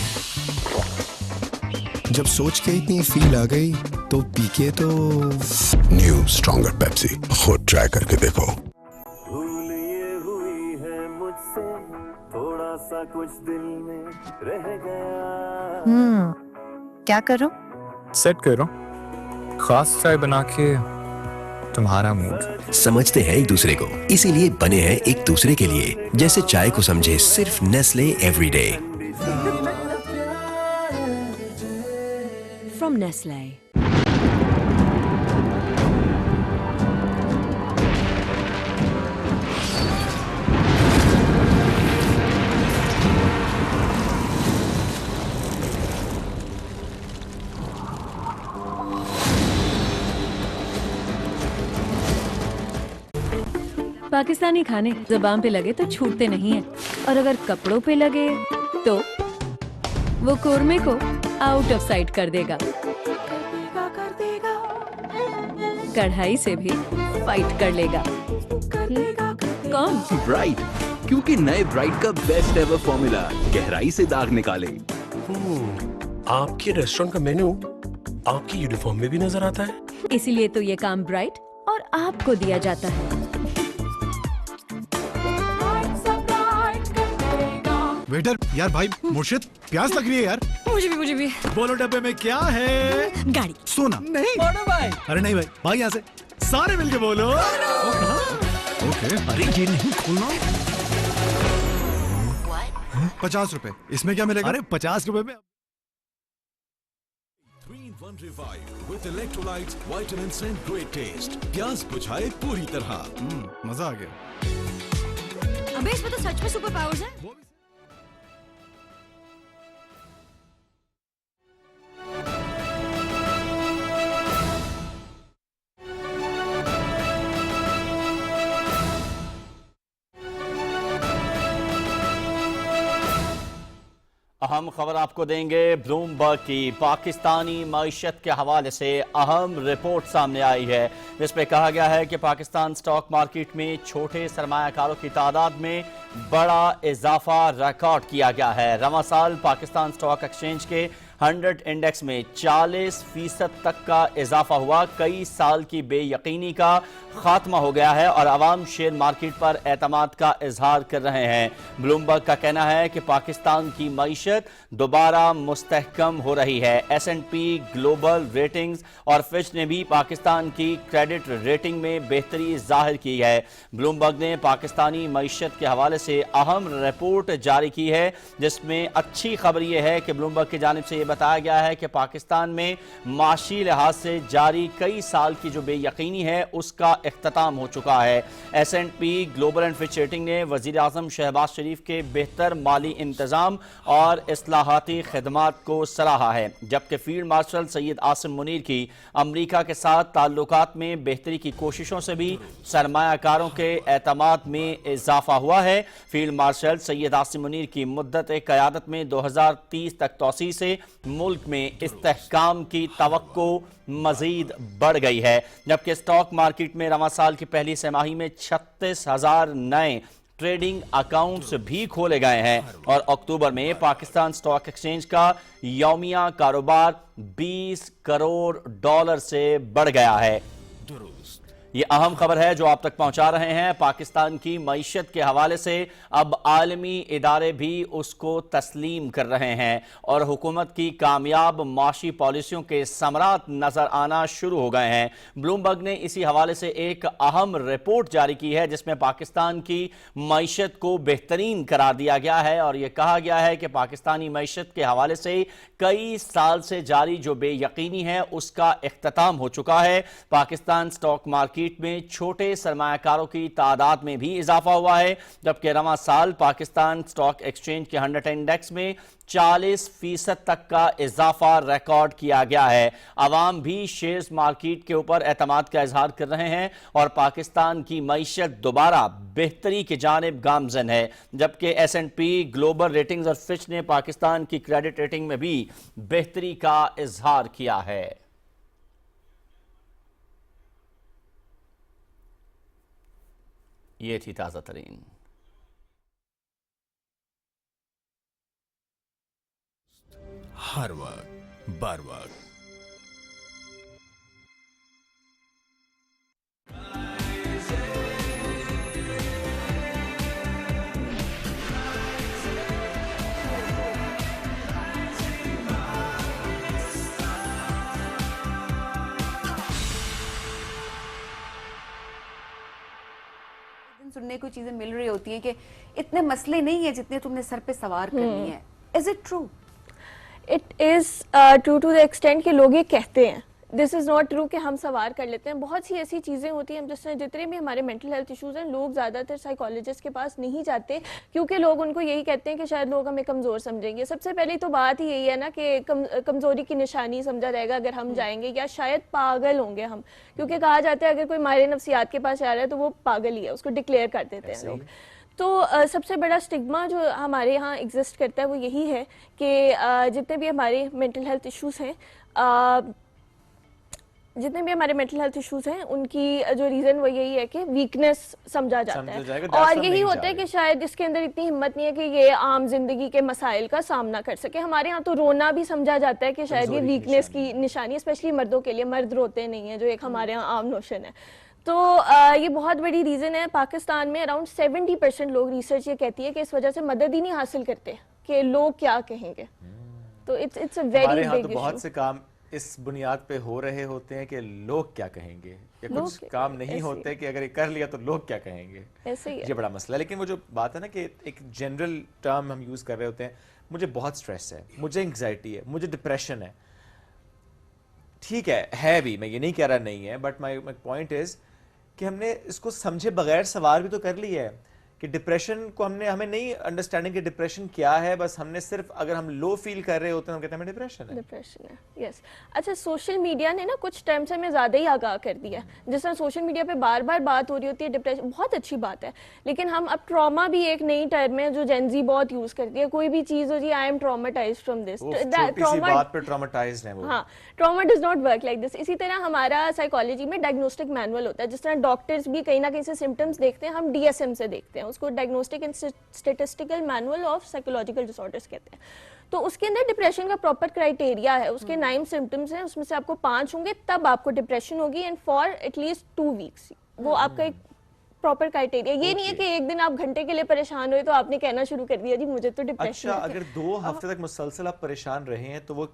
जब सोच के इतनी फील आ गई तो पी के तो। न्यू स्ट्रॉन्गर पेप्सी, खुद ट्राई करके देखो। भूल ये हुई है मुझसे, थोड़ा सा कुछ दिल में रह गया। क्या करो? सेट करो, खास चाय बना के तुम्हारा मूड। समझते हैं एक दूसरे को, इसीलिए बने हैं एक दूसरे के लिए। जैसे चाय को समझे सिर्फ Nestle everyday. From Nestle. Pakistani खाने जुबान पे लगे तो छूटते नहीं हैं, और अगर कपड़ों पे लगे तो वो कोरमे को आउट ऑफ साइट कर देगा। कढ़ाई से भी फाइट कर लेगा। कौन? ब्राइट, क्योंकि नए ब्राइट का बेस्ट एवर फॉर्मूला गहराई से दाग निकाले। आपके रेस्टोरेंट का मेन्यू आपकी यूनिफॉर्म में भी नजर आता है। इसीलिए तो ये काम ब्राइट और आपको दिया जाता है। वेटर, यार भाई मुर्शिद, प्यास लग रही है यार। मुझे भी। बोलो डब्बे में क्या है? गाड़ी। सोना नहीं। भाई। अरे नहीं भाई, भाई यहाँ से सारे मिलके बोलो। ओके। अरे ये नहीं खोलना। 50 रुपए, इसमें क्या मिलेगा? अरे 50 रुपए में 3 in 1 revive with electrolytes, vitamins and great test. प्यास बुझाए पूरी तरह। मजा आ गया। अबे इसमें तो सच में सुपर पावर्स हैं। अहम खबर आपको देंगे ब्लूमबर्ग की पाकिस्तानी मईशत के हवाले से अहम रिपोर्ट सामने आई है, जिसमें कहा गया है कि पाकिस्तान स्टॉक मार्केट में छोटे सरमायाकारों की तादाद में बड़ा इजाफा रिकॉर्ड किया गया है। रवां साल पाकिस्तान स्टॉक एक्सचेंज के 100 इंडेक्स में 40% तक का इजाफा हुआ। कई साल की बेयकीनी का खात्मा हो गया है और आवाम शेयर मार्केट पर एतमाद का इजहार कर रहे हैं। ब्लूमबर्ग का कहना है कि पाकिस्तान की मईशत दोबारा मुस्तहकम हो रही है। S&P ग्लोबल रेटिंग्स और फिच ने भी पाकिस्तान की क्रेडिट रेटिंग में बेहतरी जाहिर की है। ब्लूमबर्ग ने पाकिस्तानी मईशत के हवाले से अहम रिपोर्ट जारी की है, जिसमें अच्छी खबर यह है कि ब्लूमबर्ग की जानिब से बताया गया है कि पाकिस्तान में माशी लिहाज से जारी कई साल की जो बेयकीनी है उसका इख्तिताम हो चुका है। S&P global and Fitch rating ने वजीर आजम शहबाज शरीफ के बेहतर माली इंतजाम और इस्लाहाती खिदमात को सराहा है, जबकि फील्ड मार्शल सैयद आसिम मुनीर की अमरीका के साथ ताल्लुकात में बेहतरी की कोशिशों से भी सरमायाकारों के एतमाद में इजाफा हुआ है। फील्ड मार्शल सैयद आसिम मुनीर की मुद्दत क़यादत में 2030 तक तौसी से मुल्क में इस्तेहकाम की तवक्को मजीद बढ़ गई है, जबकि स्टॉक मार्केट में रवां साल की पहली तिमाही में 36,000 नए ट्रेडिंग अकाउंट्स भी खोले गए हैं और अक्टूबर में पाकिस्तान स्टॉक एक्सचेंज का यौमिया कारोबार $20 करोड़ से बढ़ गया है। ये अहम खबर है जो आप तक पहुंचा रहे हैं। पाकिस्तान की मईशत के हवाले से अब आलमी इदारे भी उसको तस्लीम कर रहे हैं और हुकूमत की कामयाब माशी पॉलिसियों के समरात नजर आना शुरू हो गए हैं। ब्लूमबर्ग ने इसी हवाले से एक अहम रिपोर्ट जारी की है, जिसमें पाकिस्तान की मईशत को बेहतरीन करार दिया गया है और यह कहा गया है कि पाकिस्तानी मईशत के हवाले से कई साल से जारी जो बेयकीनी है उसका इख्तिताम हो चुका है। पाकिस्तान स्टॉक मार्केट में छोटे सरमायाकारों की तादाद में भी इजाफा हुआ है, जबकि रवां साल पाकिस्तान स्टॉक एक्सचेंज के 100 इंडेक्स में 40% तक का इजाफा रिकॉर्ड किया गया है। आवाम भी शेयर्स मार्केट के ऊपर एतमाद का इजहार कर रहे हैं और पाकिस्तान की मईशत दोबारा बेहतरी की जानिब गामजन है, जबकि S&P ग्लोबल रेटिंग्स और फिच ने पाकिस्तान की क्रेडिट रेटिंग में भी बेहतरी का इजहार किया है। ये थी ताज़ा तरीन। हर वक्त बर वक्त सुनने को चीजें मिल रही होती हैं कि इतने मसले नहीं है जितने तुमने सर पे सवार करनी है। Is it true? It is true to the extent कि लोग ये कहते हैं। दिस इज़ नॉट ट्रू कि हम सवार कर लेते हैं। बहुत सी ऐसी चीज़ें होती हैं, जिससे जितने भी हमारे मेंटल हेल्थ इश्यूज़ हैं, लोग ज़्यादातर साइकोलॉजिस्ट के पास नहीं जाते क्योंकि लोग उनको यही कहते हैं कि शायद लोग हमें कमज़ोर समझेंगे। सबसे पहले तो बात ही यही है ना कि कमज़ोरी की निशानी समझा जाएगा अगर हम जाएंगे, या शायद पागल होंगे हम, क्योंकि कहा जाता है अगर कोई माहिर नफ्सियात के पास जा रहा है तो वो पागल ही है, उसको डिक्लेयर कर देते हैं लोग। तो सबसे बड़ा स्टिग्मा जो हमारे यहाँ एग्जिस्ट करता है वो यही है कि जितने भी हमारे मेंटल हेल्थ इश्यूज़ हैं उनकी जो रीज़न वो यही है कि वीकनेस समझा जाता है और यही होता है कि शायद इसके अंदर इतनी हिम्मत नहीं है कि ये आम जिंदगी के मसाइल का सामना कर सके। हमारे यहाँ तो रोना भी समझा जाता है कि शायद ये वीकनेस की निशानी, स्पेशली मर्दों के लिए। मर्द रोते नहीं है, जो एक हमारे यहाँ आम नोशन है। तो ये बहुत बड़ी रीज़न है। पाकिस्तान में अराउंड 70% लोग, रिसर्च ये कहती है कि इस वजह से मदद ही नहीं हासिल करते कि लोग क्या कहेंगे। तो it's a very big issue. बहुत से काम इस बुनियाद पे हो रहे होते हैं कि लोग क्या कहेंगे, या कुछ काम नहीं होते कि अगर ये कर लिया तो लोग क्या कहेंगे। ऐसे ही ये बड़ा मसला है। लेकिन वो जो बात है ना कि एक जनरल टर्म हम यूज़ कर रहे होते हैं, मुझे बहुत स्ट्रेस है, मुझे एंग्जाइटी है, मुझे डिप्रेशन है। ठीक है भी, मैं ये नहीं कह रहा नहीं है, बट माई पॉइंट इज़ कि हमने इसको समझे बगैर सवार भी तो कर लिया है कि डिप्रेशन को हमें नहीं अंडरस्टैंडिंग कि डिप्रेशन क्या है, बस हमने सिर्फ अगर हम लो फील कर रहे होते हैं हम कहते हैं हमें डिप्रेशन है। यस। अच्छा, सोशल मीडिया ने ना कुछ टाइम से हमें ज़्यादा ही आगाह कर दिया है। जिस तरह सोशल मीडिया पे बार बार बात हो रही होती है डिप्रेशन, बहुत अच्छी बात है, लेकिन हम अब ट्रॉमा भी एक नई टर्म है जो जेनजी बहुत यूज़ करती है। कोई भी चीज़ हो जी, आई एम ट्रॉमाटाइज्ड फ्रॉम दिस, हाँ, trauma does not work like this. इसी तरह हमारा साइकोलॉजी में डायग्नोस्टिक मैनुअल होता है। जिस तरह डॉक्टर्स भी कहीं ना कहीं से सिम्टम्स देखते हैं, हम DSM से देखते हैं, उसको diagnostic and statistical manual of psychological disorders कहते हैं। तो उसके अंदर डिप्रेशन का प्रॉपर क्राइटेरिया है, उसके 9 सिम्टम्स हैं, उसमें से आपको 5 होंगे तब आपको डिप्रेशन होगी, एंड फॉर एटलीस्ट 2 वीक्स। वो आपका एक प्रॉपर क्राइटेरिया। ये नहीं है कि एक दिन आप घंटे के लिए परेशान हुए तो आपने कहना शुरू कर दिया जी मुझे तो डिप्रेशन। अच्छा, अगर 2 हफ्ते तक मुसलसल आप परेशान रहे हैं तो वो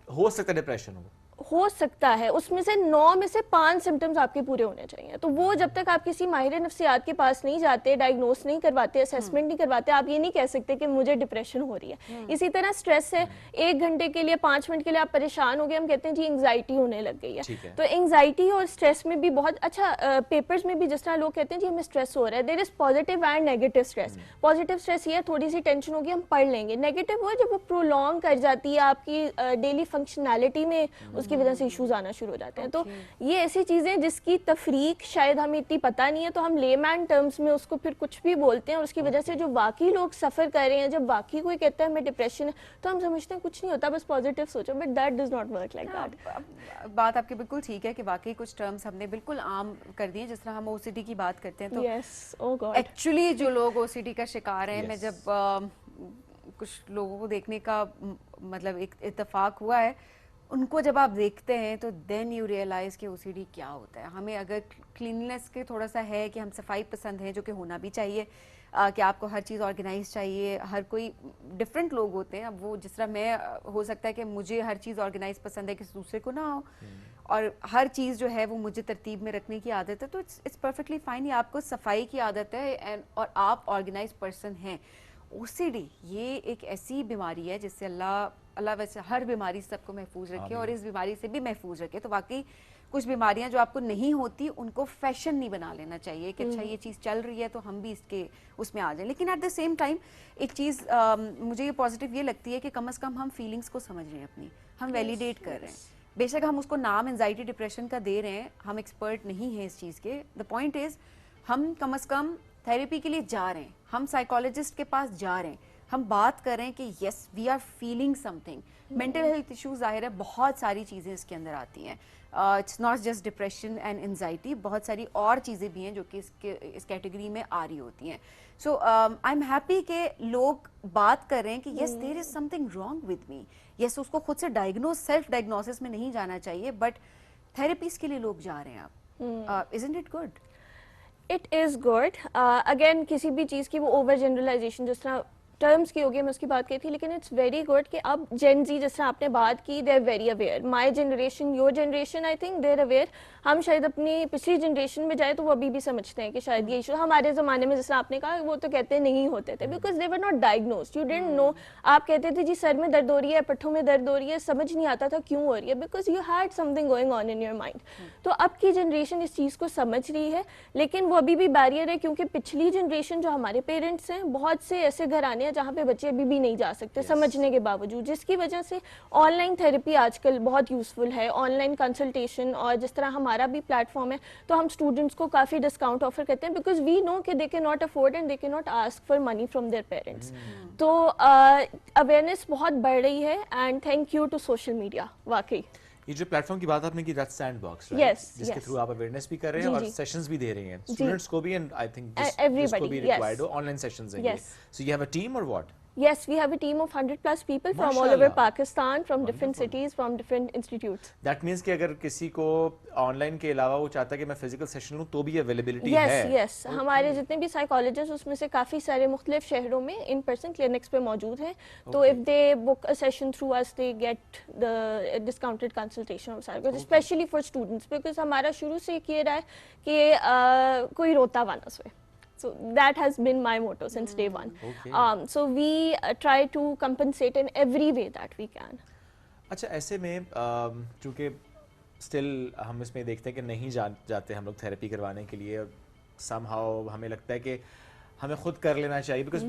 हो सकता है डिप्रेशन हो सकता है। उसमें से 9 में से 5 सिम्टम्स आपके पूरे होने चाहिए। तो वो जब तक आप किसी माहिर नफ्सियात के पास नहीं जाते, डायग्नोस नहीं करवाते, असेसमेंट नहीं करवाते, आप ये नहीं कह सकते कि मुझे डिप्रेशन हो रही है। इसी तरह स्ट्रेस है, 1 घंटे के लिए 5 मिनट के लिए आप परेशान हो गए, हम कहते हैं जी एंग्जाइटी होने लग गई है। तो एंग्जाइटी और स्ट्रेस में भी बहुत अच्छा, पेपर्स में भी जिस तरह लोग कहते हैं जी हमें स्ट्रेस हो रहा है, there is positive and negative stress. Positive stress ये थोड़ी सी टेंशन होगी हम पढ़ लेंगे, नेगेटिव वो जब वो प्रोलॉन्ग कर जाती है आपकी डेली फंक्शनैलिटी में, उसकी वजह से इश्यूज आना शुरू हो जाते हैं। तो ये ऐसी चीजें जिसकी तफरीक शायद हमें इतनी पता नहीं है, तो हम लेमैन टर्म्स में उसको फिर कुछ भी बोलते हैं, और उसकी वजह से जो वाकई लोग सफर कर रहे हैं, जब वाकई कोई कहता है मैं डिप्रेशन है तो हम समझते हैं कुछ नहीं होता, बस पॉजिटिव सोचो, but that does not work like that. बात आपकी बिल्कुल ठीक है कि वाकई कुछ टर्म्स हमने बिल्कुल आम कर दिए। जिस तरह हम OCD की बात करते हैं, तो यस, ओह गॉड, एक्चुअली जो लोग OCD का शिकार हैं, मैं जब कुछ लोगों को देखने का मतलब एक इत्तेफाक हुआ है, उनको जब आप देखते हैं तो देन यू रियलाइज़ कि OCD क्या होता है। हमें अगर क्लीननेस के थोड़ा सा है कि हम सफाई पसंद हैं, जो कि होना भी चाहिए, कि आपको हर चीज़ ऑर्गेनाइज चाहिए, हर कोई डिफरेंट लोग होते हैं। अब वो जिस तरह मैं, हो सकता है कि मुझे हर चीज़ ऑर्गेनाइज पसंद है, किसी दूसरे को ना हो, और हर चीज़ जो है वो मुझे तरतीब में रखने की आदत है, तो इट्स परफेक्टली फाइन। ये आपको सफाई की आदत है एंड और आप ऑर्गेनाइज पर्सन हैं। OCD ये एक ऐसी बीमारी है जिससे अल्लाह वैसे हर बीमारी से सबको महफूज रखे और इस बीमारी से भी महफूज रखे। तो वाकई कुछ बीमारियां जो आपको नहीं होती उनको फैशन नहीं बना लेना चाहिए कि अच्छा ये चीज़ चल रही है तो हम भी इसके उसमें आ जाएं। लेकिन एट द सेम टाइम एक चीज़ मुझे ये पॉजिटिव ये लगती है कि कम से कम हम फीलिंग्स को समझ रहे हैं, अपनी हम वैलिडेट कर रहे हैं। बेशक हम उसको नाम एंजाइटी डिप्रेशन का दे रहे हैं, हम एक्सपर्ट नहीं हैं इस चीज़ के। द पॉइंट इज़ हम कम से कम थेरेपी के लिए जा रहे हैं, हम साइकोलॉजिस्ट के पास जा रहे हैं, हम बात कर रहे हैं कि yes we are feeling something. Mental health issues ज़ाहिर है बहुत सारी चीज़ें इसके अंदर आती हैं, it's not just depression and anxiety, बहुत सारी और चीज़ें भी हैं जो कि इस कैटेगरी में आ रही होती हैं। सो आई एम हैप्पी कि लोग बात कर रहे हैं कि yes there is something wrong with me. Yes उसको खुद से सेल्फ डायग्नोसिस में नहीं जाना चाहिए, बट थेरेपीज के लिए लोग जा रहे हैं आप। Isn't it good? It is good. Again किसी भी चीज़ की वो ओवर जनरलाइजेशन जिस तरह टर्म्स की होगी, मैं उसकी बात की थी, लेकिन इट्स वेरी गुड कि अब जेन जी जिस तरह आपने बात की, they are very aware. My generation, your generation, I think they are aware. हम शायद अपनी पिछली जनरेशन में जाए तो वो अभी भी समझते हैं कि शायद ये इशू हमारे ज़माने में, जैसे आपने कहा, वो तो कहते नहीं होते थे because they were not diagnosed, you didn't know. आप कहते थे जी सर में दर्द हो रही है, पट्ठों में दर्द हो रही है, समझ नहीं आता था क्यों हो रही है, because you had something going on in your mind. तो अब की जनरेशन इस चीज़ को समझ रही है, लेकिन वो अभी भी बैरियर है क्योंकि पिछली जनरेशन जो हमारे पेरेंट्स हैं, बहुत से ऐसे घराने हैं जहाँ पे बच्चे अभी भी नहीं जा सकते समझने के बावजूद, जिसकी वजह से ऑनलाइन थेरेपी आजकल बहुत यूजफुल है, ऑनलाइन कंसल्टेशन। और जिस तरह हमारा भी प्लेटफॉर्म है तो हम स्टूडेंट्स को काफ़ी डिस्काउंट ऑफर करते हैं बिकॉज वी नो कि they can not afford and they can not ask for money from their parents. तो अवेयरनेस बहुत बढ़ रही है and thank you to social media. वाकई ये जो प्लेटफॉर्म की बात आपने की, दैट्स सैंडबॉक्स, जिसके थ्रू आप अवेयरनेस भी कर रहे हैं और सेशंस भी दे रहे हैं स्टूडेंट्स को भी, एंड आई थिंक जिसको भी रिक्वायर्ड हो ऑनलाइन सेशंस हैं। So you have a team और what? Yes, we have a team of 100+ people from all over Pakistan, from different cities, from different institutes. That means कि अगर किसी को online के अलावा वो चाहता है कि मैं फिजिकल सेशन लूँ तो भी अवेलेबिलिटी है? Yes. हमारे जितने भी साइकोलॉजिस्ट उसमें से काफ़ी सारे मुख्तलिफ शहरों में इन पर्सन क्लिनिक्स पे मौजूद हैं। तो if they book a session through us they get the discounted consultation of psychologist, specially for students, because हमारा शुरू से ये रहा है कि कोई रोता हुआ ना सोए। So that has been my motto since day one. So we try to compensate in every way that we can. अच्छा, ऐसे में चूँकि स्टिल हम इसमें देखते हैं कि नहीं जाते हम लोग थेरेपी करवाने के लिए, somehow हमें लगता है कि हमें खुद कर लेना चाहिए, बिकॉज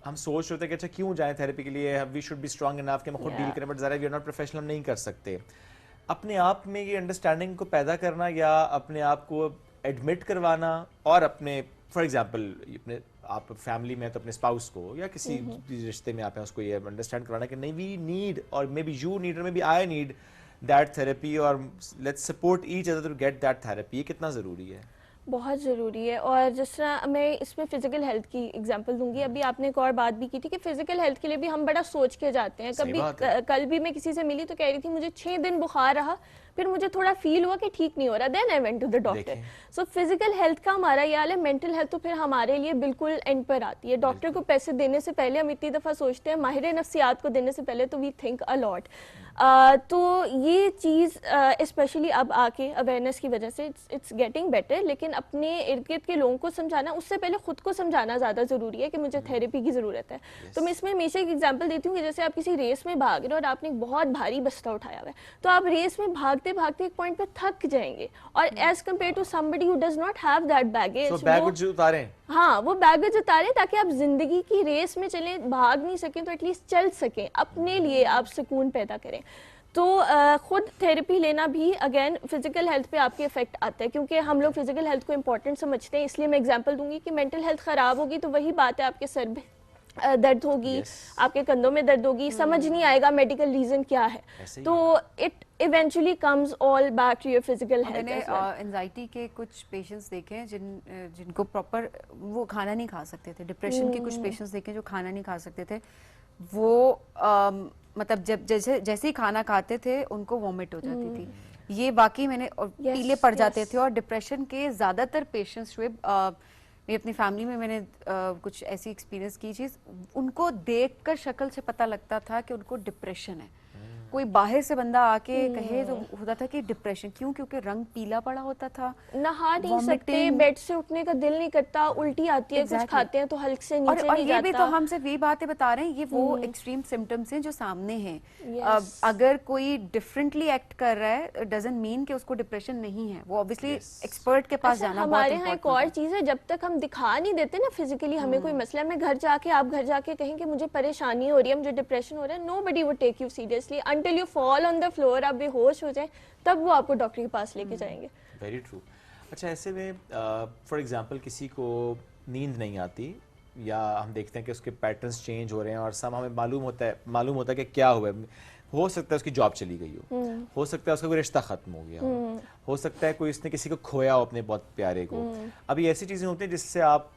हम सोच रहे थे कि अच्छा क्यों जाएं थेरेपी के लिए, we should be strong enough कि हम खुद डील करें, बट ज़रा वी आर नॉट प्रोफेशनल, हम नहीं कर सकते। अपने आप में ये अंडरस्टैंडिंग को पैदा करना या अपने आप को एडमिट करवाना, और अपने फॉर एग्जांपल अपने आप फैमिली में तो अपने स्पाउस को या किसी भी रिश्ते में आप हैं उसको ये अंडरस्टैंड करवाना कि नहीं वी नीड, और मे बी यू नीड, और maybe I need that therapy, और let's support each other to get that therapy. ये कितना ज़रूरी है? बहुत ज़रूरी है। और जिस तरह मैं इसमें फ़िज़िकल हेल्थ की एग्जांपल दूंगी, अभी आपने एक और बात भी की थी कि फ़िज़िकल हेल्थ के लिए भी हम बड़ा सोच के जाते हैं। कभी कल भी मैं किसी से मिली तो कह रही थी मुझे 6 दिन बुखार रहा, फिर मुझे थोड़ा फील हुआ कि ठीक नहीं हो रहा, then I went to the doctor. So physical health का हमारा ये हाल है, मेंटल हेल्थ तो फिर हमारे लिए बिल्कुल एंड पर आती है। डॉक्टर को पैसे देने से पहले हम इतनी दफ़ा सोचते हैं, माहिर नफ्सियात को देने से पहले तो वी थिंक अ लॉट। तो ये चीज़ स्पेशली अब आके अवेयरनेस की वजह से इट्स गेटिंग बेटर, लेकिन अपने इर्द गिर्द के लोगों को समझाना, उससे पहले खुद को समझाना ज़्यादा ज़रूरी है कि मुझे थेरेपी की ज़रूरत है। तो मैं इसमें हमेशा एक एग्जांपल देती हूँ कि जैसे आप किसी रेस में भाग रहे हो और आपने एक बहुत भारी बस्ता उठाया हुआ है, तो आप रेस में भागते भागते एक पॉइंट पे थक जाएंगे, और as compare to somebody who does not have that baggage, baggage उतारें, हाँ वो बैगेज उतारें ताकि आप जिंदगी की रेस में चलें, भाग नहीं सकें तो एटलीस्ट चल सकें, अपने लिए आप सुकून पैदा करें। तो खुद थेरेपी लेना भी अगेन फिजिकल हेल्थ पे आपके इफेक्ट आता है, क्योंकि हम लोग फिजिकल हेल्थ को इंपॉर्टेंट समझते हैं। इसलिए मैं एग्जांपल दूंगी कि मेंटल हेल्थ खराब होगी तो वही बात है, आपके सर में दर्द होगी, आपके कंधों में दर्द होगी, समझ नहीं आएगा मेडिकल रीजन क्या है, तो it eventually comes all back to your physical health. मैंने एंजाइटी के कुछ पेशेंट्स देखे हैं जिनको प्रॉपर वो खाना नहीं खा सकते थे, डिप्रेशन के कुछ पेशेंट्स देखे जो खाना नहीं खा सकते थे, वो मतलब जब जैसे ही खाना खाते थे उनको वॉमिट हो जाती थी, ये बाकी मैंने पीले पड़ जाते थे। और डिप्रेशन के ज़्यादातर पेशेंट्स हुए, मैं अपनी फैमिली में मैंने कुछ ऐसी एक्सपीरियंस की चीज़, उनको देखकर शक्ल से पता लगता था कि उनको डिप्रेशन है। कोई बाहर से बंदा आके कहे तो होता था कि डिप्रेशन, क्यों? क्योंकि रंग पीला पड़ा होता था, नहा नहीं सकते, बेड से उठने का दिल नहीं करता, उल्टी आती है, कुछ खाते हैं तो हल्के से नीचे नहीं ये जाता। भी तो हम सिर्फ ये बातें बता रहे हैं, ये वो एक्सट्रीम सिम्टम्स हैं जो सामने हैं। अगर कोई डिफरेंटली एक्ट कर रहा है डजंट मीन कि उसको डिप्रेशन नहीं है, वो ऑब्वियसली एक्सपर्ट के पास जाना बहुत हमारे यहाँ एक और चीज़ है, जब तक हम दिखा नहीं देते ना फिजिकली हमें कोई मसला, मैं घर जाके आप घर जाके कहें कि मुझे परेशानी हो रही है, मुझे डिप्रेशन हो रहा है, nobody would take you seriously until you fall on the floor, आप बेहोश हो जाएं, तब वो आपको डॉक्टर के पास लेके जाएंगे। Very true. अच्छा, ऐसे में फॉर एग्जांपल किसी को नींद नहीं आती, या हम देखते हैं कि उसके पैटर्न्स चेंज हो रहे हैं और सब हमें मालूम होता है कि क्या हुआ है। हो सकता है उसकी जॉब चली गई हो सकता है उसका कोई रिश्ता खत्म हो गया हो सकता है कोई उसने किसी को खोया हो अपने बहुत प्यारे को। अभी ऐसी चीजें होती हैं जिससे आप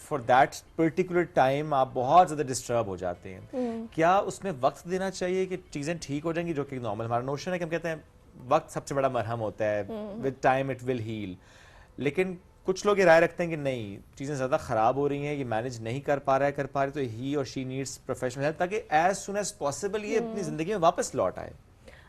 फॉर दैट पर्टिकुलर टाइम आप बहुत ज़्यादा डिस्टर्ब हो जाते हैं। क्या उसमें वक्त देना चाहिए कि चीज़ें ठीक हो जाएंगी, जो कि नॉर्मल हमारा नोशन है कि हम कहते हैं वक्त सबसे बड़ा मरहम होता है, with time it will heal, लेकिन कुछ लोग ये राय रखते हैं कि नहीं, चीज़ें ज़्यादा ख़राब हो रही हैं, ये मैनेज नहीं कर पा रही, तो ही और शी नीड्स प्रोफेशनल हेल्प, ताकि एज सुन एज पॉसिबल ये अपनी ज़िंदगी में वापस लौट आए।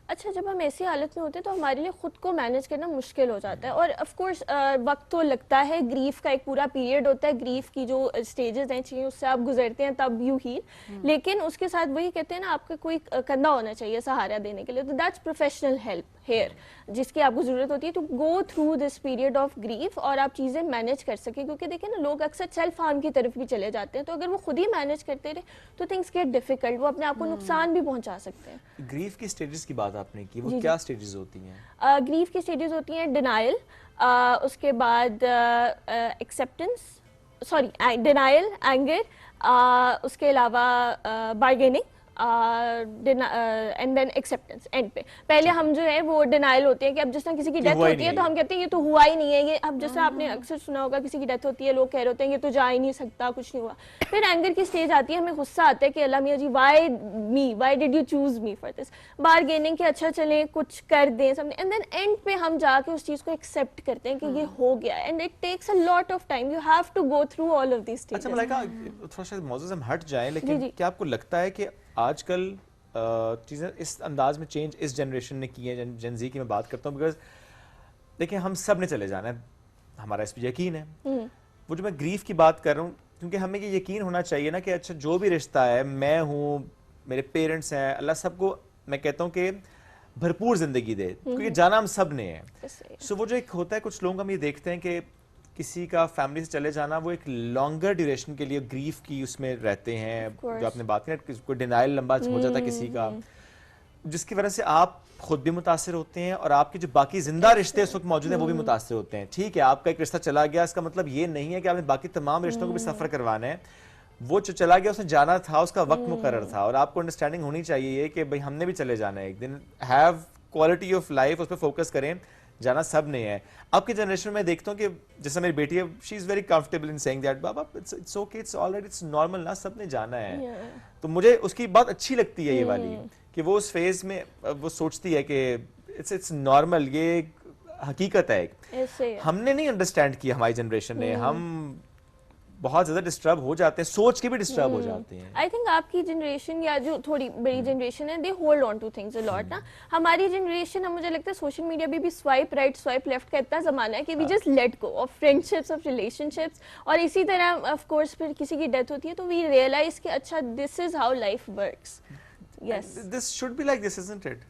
अच्छा, जब हम ऐसी हालत में होते हैं तो हमारे लिए खुद को मैनेज करना मुश्किल हो जाता है, और ऑफ कोर्स वक्त तो लगता है, ग्रीफ का एक पूरा पीरियड होता है, ग्रीफ की जो स्टेजेस हैं चाहिए उससे आप गुजरते हैं तब यू हील, लेकिन उसके साथ वही कहते हैं ना, आपका कोई कंधा होना चाहिए सहारा देने के लिए, तो दैट्स प्रोफेशनल हेल्प हेयर, जिसकी आपको ज़रूरत होती है to go through this period of grief, और आप चीज़ें मैनेज कर सकें, क्योंकि देखिए ना लोग अक्सर सेल्फ हार्म की तरफ भी चले जाते हैं, तो अगर वो खुद ही मैनेज करते रहे तो थिंग्स गेट डिफिकल्ट, वो अपने आप को नुकसान भी पहुंचा सकते हैं। ग्रीफ की स्टेजेस की बात आपने की, वो क्या स्टेजेस होती हैं? ग्रीफ की स्टेजेस होती हैं डिनाइल, उसके बाद एक्सेप्टेंस, सॉरी डिनाइल, एंगर, उसके अलावा bargaining and then acceptance and पे। पहले हम जो है वो डिनाइल होती है कि अब जिस तरह किसी की डेथ होती है तो हम कहते हैं ये तो हुआ ही नहीं है, ये अब जैसे आपने अक्सर सुना होगा किसी की डेथ होती है लोग कह रहे होते हैं ये तो जा ही नहीं सकता, कुछ नहीं हुआ। फिर एंगर की स्टेज आती है, हमें गुस्सा आता है कि अल्लाह मियां ji why me, why did you choose me for this. Bargaining के अच्छा चले कुछ कर दें सबने, एंड देन एंड पे हम जाके उस चीज को एक्सेप्ट करते हैं कि ये हो गया, and it takes a lot of time, you have to go through all of this stages. अच्छा मलाइका, थोड़ा सा मौजूद से हम हट जाएं, लेकिन क्या आपको लगता है कि आजकल चीज़ें इस अंदाज में चेंज इस जनरेशन ने की है, जेन ज़ी की मैं बात करता हूँ, बिकॉज देखिए हम सब ने चले जाना है, हमारा इस पर यकीन है। वो जो मैं ग्रीफ की बात कर रहा हूँ, क्योंकि हमें ये यकीन होना चाहिए ना कि अच्छा जो भी रिश्ता है, मैं हूँ, मेरे पेरेंट्स हैं, अल्लाह सबको मैं कहता हूँ कि भरपूर ज़िंदगी दे, क्योंकि जाना हम सब ने है। सो वो जो एक होता है, कुछ लोग हम ये देखते हैं कि किसी का फैमिली से चले जाना वो एक लॉन्गर ड्यूरेशन के लिए ग्रीफ की उसमें रहते हैं, जो आपने बात की, कोई डिनाइल लंबा हो जाता है किसी का, जिसकी वजह से आप खुद भी मुतासिर होते हैं और आपके जो बाकी जिंदा रिश्ते उस वक्त मौजूद हैं वो भी मुतासिर होते हैं। ठीक है, आपका एक रिश्ता चला गया, इसका मतलब ये नहीं है कि आपने बाकी तमाम रिश्तों को भी सफर करवाना है। वो जो चला गया उसने जाना था, उसका वक्त मुकर्रर था और आपको अंडरस्टैंडिंग होनी चाहिए कि भाई हमने भी चले जाना है एक दिन। हैव क्वालिटी ऑफ लाइफ, उस पर फोकस करें, जाना सब नहीं है। आपकी जनरेशन में देखता हूँ कि जैसे मेरी बेटी है, she is very comfortable in saying that Baba it's okay, it's alright, it's normal ना, सबने जाना है। तो मुझे उसकी बात अच्छी लगती है ये वाली, कि वो उस फेज में वो सोचती है कि इट्स नॉर्मल, ये हकीकत है। हमने नहीं अंडरस्टैंड किया, हमारी जनरेशन ने, हम बहुत ज्यादा डिस्टर्ब हो जाते हैं, सोच के भी डिस्टर्ब हो जाते हैं। आई थिंक आपकी जनरेशन या जो थोड़ी बड़ी जनरेशन है, they hold on two things a lot ना। हमारी जनरेशन, मुझे लगता है सोशल मीडिया पे भी स्वाइप राइट स्वाइप लेफ्ट का इतना जमाना है कि we just let go of friendships, of relationships. और इसी तरह ऑफ कोर्स फिर किसी की डेथ होती है तो वी रियलाइज कि अच्छा this is how life works. Yes, this should be like this, isn't it?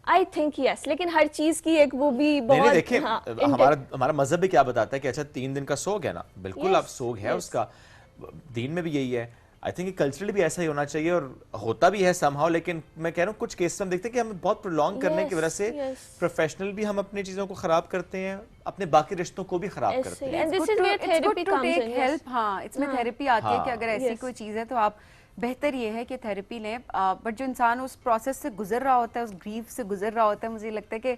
I think yes, लेकिन हर चीज की एक वो भी बहुत नहीं, देखिए हमारा मजहब भी क्या बताता है कि अच्छा 3 दिन का सोग है ना, बिल्कुल आप सोग है उसका, दीन में भी यही है। आई थिंक कल्चरली भी ऐसा ही होना चाहिए और होता भी है समहाउ। लेकिन मैं कह रहा हूँ कुछ केस हम देखते हैं कि हम बहुत प्रोलॉन्ग करने की वजह से प्रोफेशनल भी हम अपनी चीजों को खराब करते हैं, अपने बाकी रिश्तों को भी खराब करते हैं। And this is where therapy comes in. Help, हाँ, इसमें थेरेपी आती है कि अगर ऐसी कोई चीज है तो आप, बेहतर ये है कि थेरेपी लें। बट जो इंसान उस प्रोसेस से गुजर रहा होता है, उस ग्रीफ से गुजर रहा होता है, मुझे लगता है कि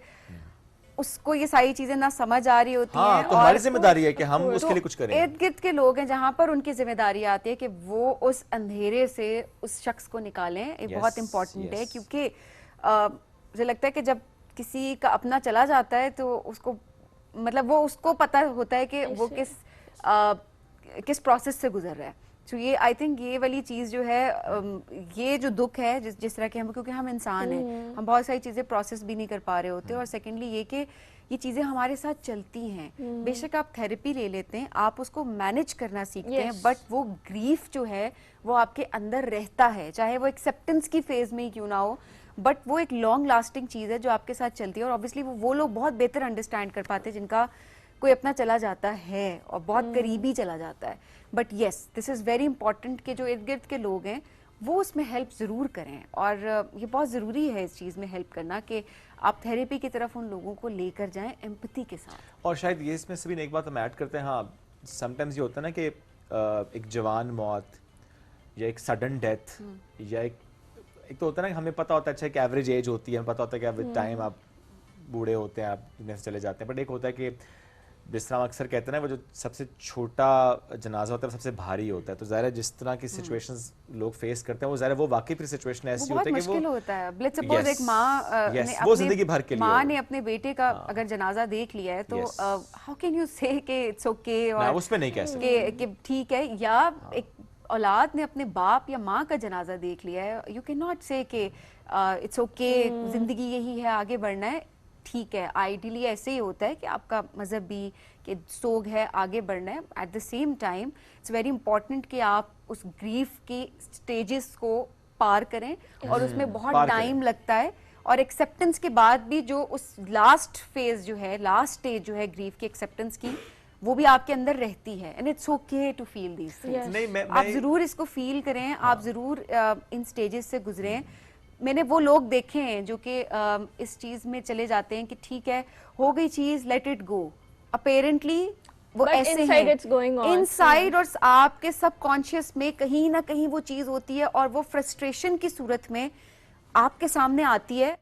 उसको ये सारी चीजें ना समझ आ रही होती हैं। तो हमारी जिम्मेदारी है कि हम उसके लिए कुछ करें। इर्द गिर्द के लोग हैं जहां पर उनकी जिम्मेदारी आती है कि वो उस अंधेरे से उस शख्स को निकालें। ये बहुत इंपॉर्टेंट है, क्योंकि मुझे लगता है कि जब किसी का अपना चला जाता है तो उसको, मतलब वो उसको पता होता है कि वो किस प्रोसेस से गुजर रहा है। तो ये आई थिंक ये वाली चीज़ जो है, ये जो दुख है जिस तरह के हम, क्योंकि हम इंसान हैं, हम बहुत सारी चीज़ें प्रोसेस भी नहीं कर पा रहे होते। और सेकेंडली ये कि ये चीज़ें हमारे साथ चलती हैं। बेशक आप थेरेपी ले लेते हैं, आप उसको मैनेज करना सीखते हैं, बट वो ग्रीफ जो है वो आपके अंदर रहता है, चाहे वो एक्सेप्टेंस की फेज में ही क्यों ना हो, बट वो एक लॉन्ग लास्टिंग चीज़ है जो आपके साथ चलती है। और ऑब्वियसली वो लोग बहुत बेहतर अंडरस्टैंड कर पाते हैं जिनका कोई अपना चला जाता है और बहुत करीबी चला जाता है। But yes, this is very important कि जो इर्द गिर्द के लोग हैं वो उसमें हेल्प ज़रूर करें। और ये बहुत ज़रूरी है इस चीज़ में हेल्प करना, कि आप थेरेपी की तरफ उन लोगों को लेकर जाएं एम्पैथी के साथ। और शायद ये इसमें सभी ने एक बात हम ऐड करते हैं, हाँ, समटाइम्स ये होता है ना कि एक जवान मौत या एक सडन डेथ या एक तो होता है ना कि हमें पता होता है अच्छा एक एवरेज एज होती है, हमें पता होता है कि एवरेज टाइम आप बूढ़े होते हैं, आप दुनिया से चले जाते हैं। बट एक होता है कि जिस तरह अक्सर कहते हैं ना, वो जो सबसे छोटा जनाजा होता है वो सबसे भारी होता है। तो ज़ाहिर है जिस तरह की सिचुएशंस लोग फेस करते हैं वो ज़ाहिर वो वाकई फिर सिचुएशन ऐसी होती है कि वो मुश्किल होता है। लेट्स सपोज एक माँ वो जिंदगी भर के लिए माँ ने अपने बेटे का अगर जनाजा देख लिया है तो हाउ कैन यू से कि इट्स ओके, और उसमें नहीं कह सकते कि ठीक है। या एक औलाद ने अपने बाप या माँ का जनाजा देख लिया है, यू कैन नॉट से कि इट्स ओके, जिंदगी यही है, आगे बढ़ना है। ठीक है, आइडियली ऐसे ही होता है कि आपका मजहब भी कि सोग है, आगे बढ़ना है। At the same time it's very important कि आप उस ग्रीफ की स्टेजेस को पार करें, और उसमें बहुत टाइम लगता है। और एक्सेप्टेंस के बाद भी जो उस लास्ट फेज जो है, लास्ट स्टेज जो है ग्रीफ की एक्सेप्टेंस की, वो भी आपके अंदर रहती है। And it's okay to feel these things. आप जरूर इसको फील करें, आप जरूर इन स्टेजेस से गुजरें। मैंने वो लोग देखे हैं जो कि इस चीज़ में चले जाते हैं कि ठीक है, हो गई चीज़, लेट इट गो। अपेरेंटली वो ऐसे हैं इनसाइड, और आपके सबकॉन्शियस में कहीं ना कहीं वो चीज़ होती है और वो फ्रस्ट्रेशन की सूरत में आपके सामने आती है।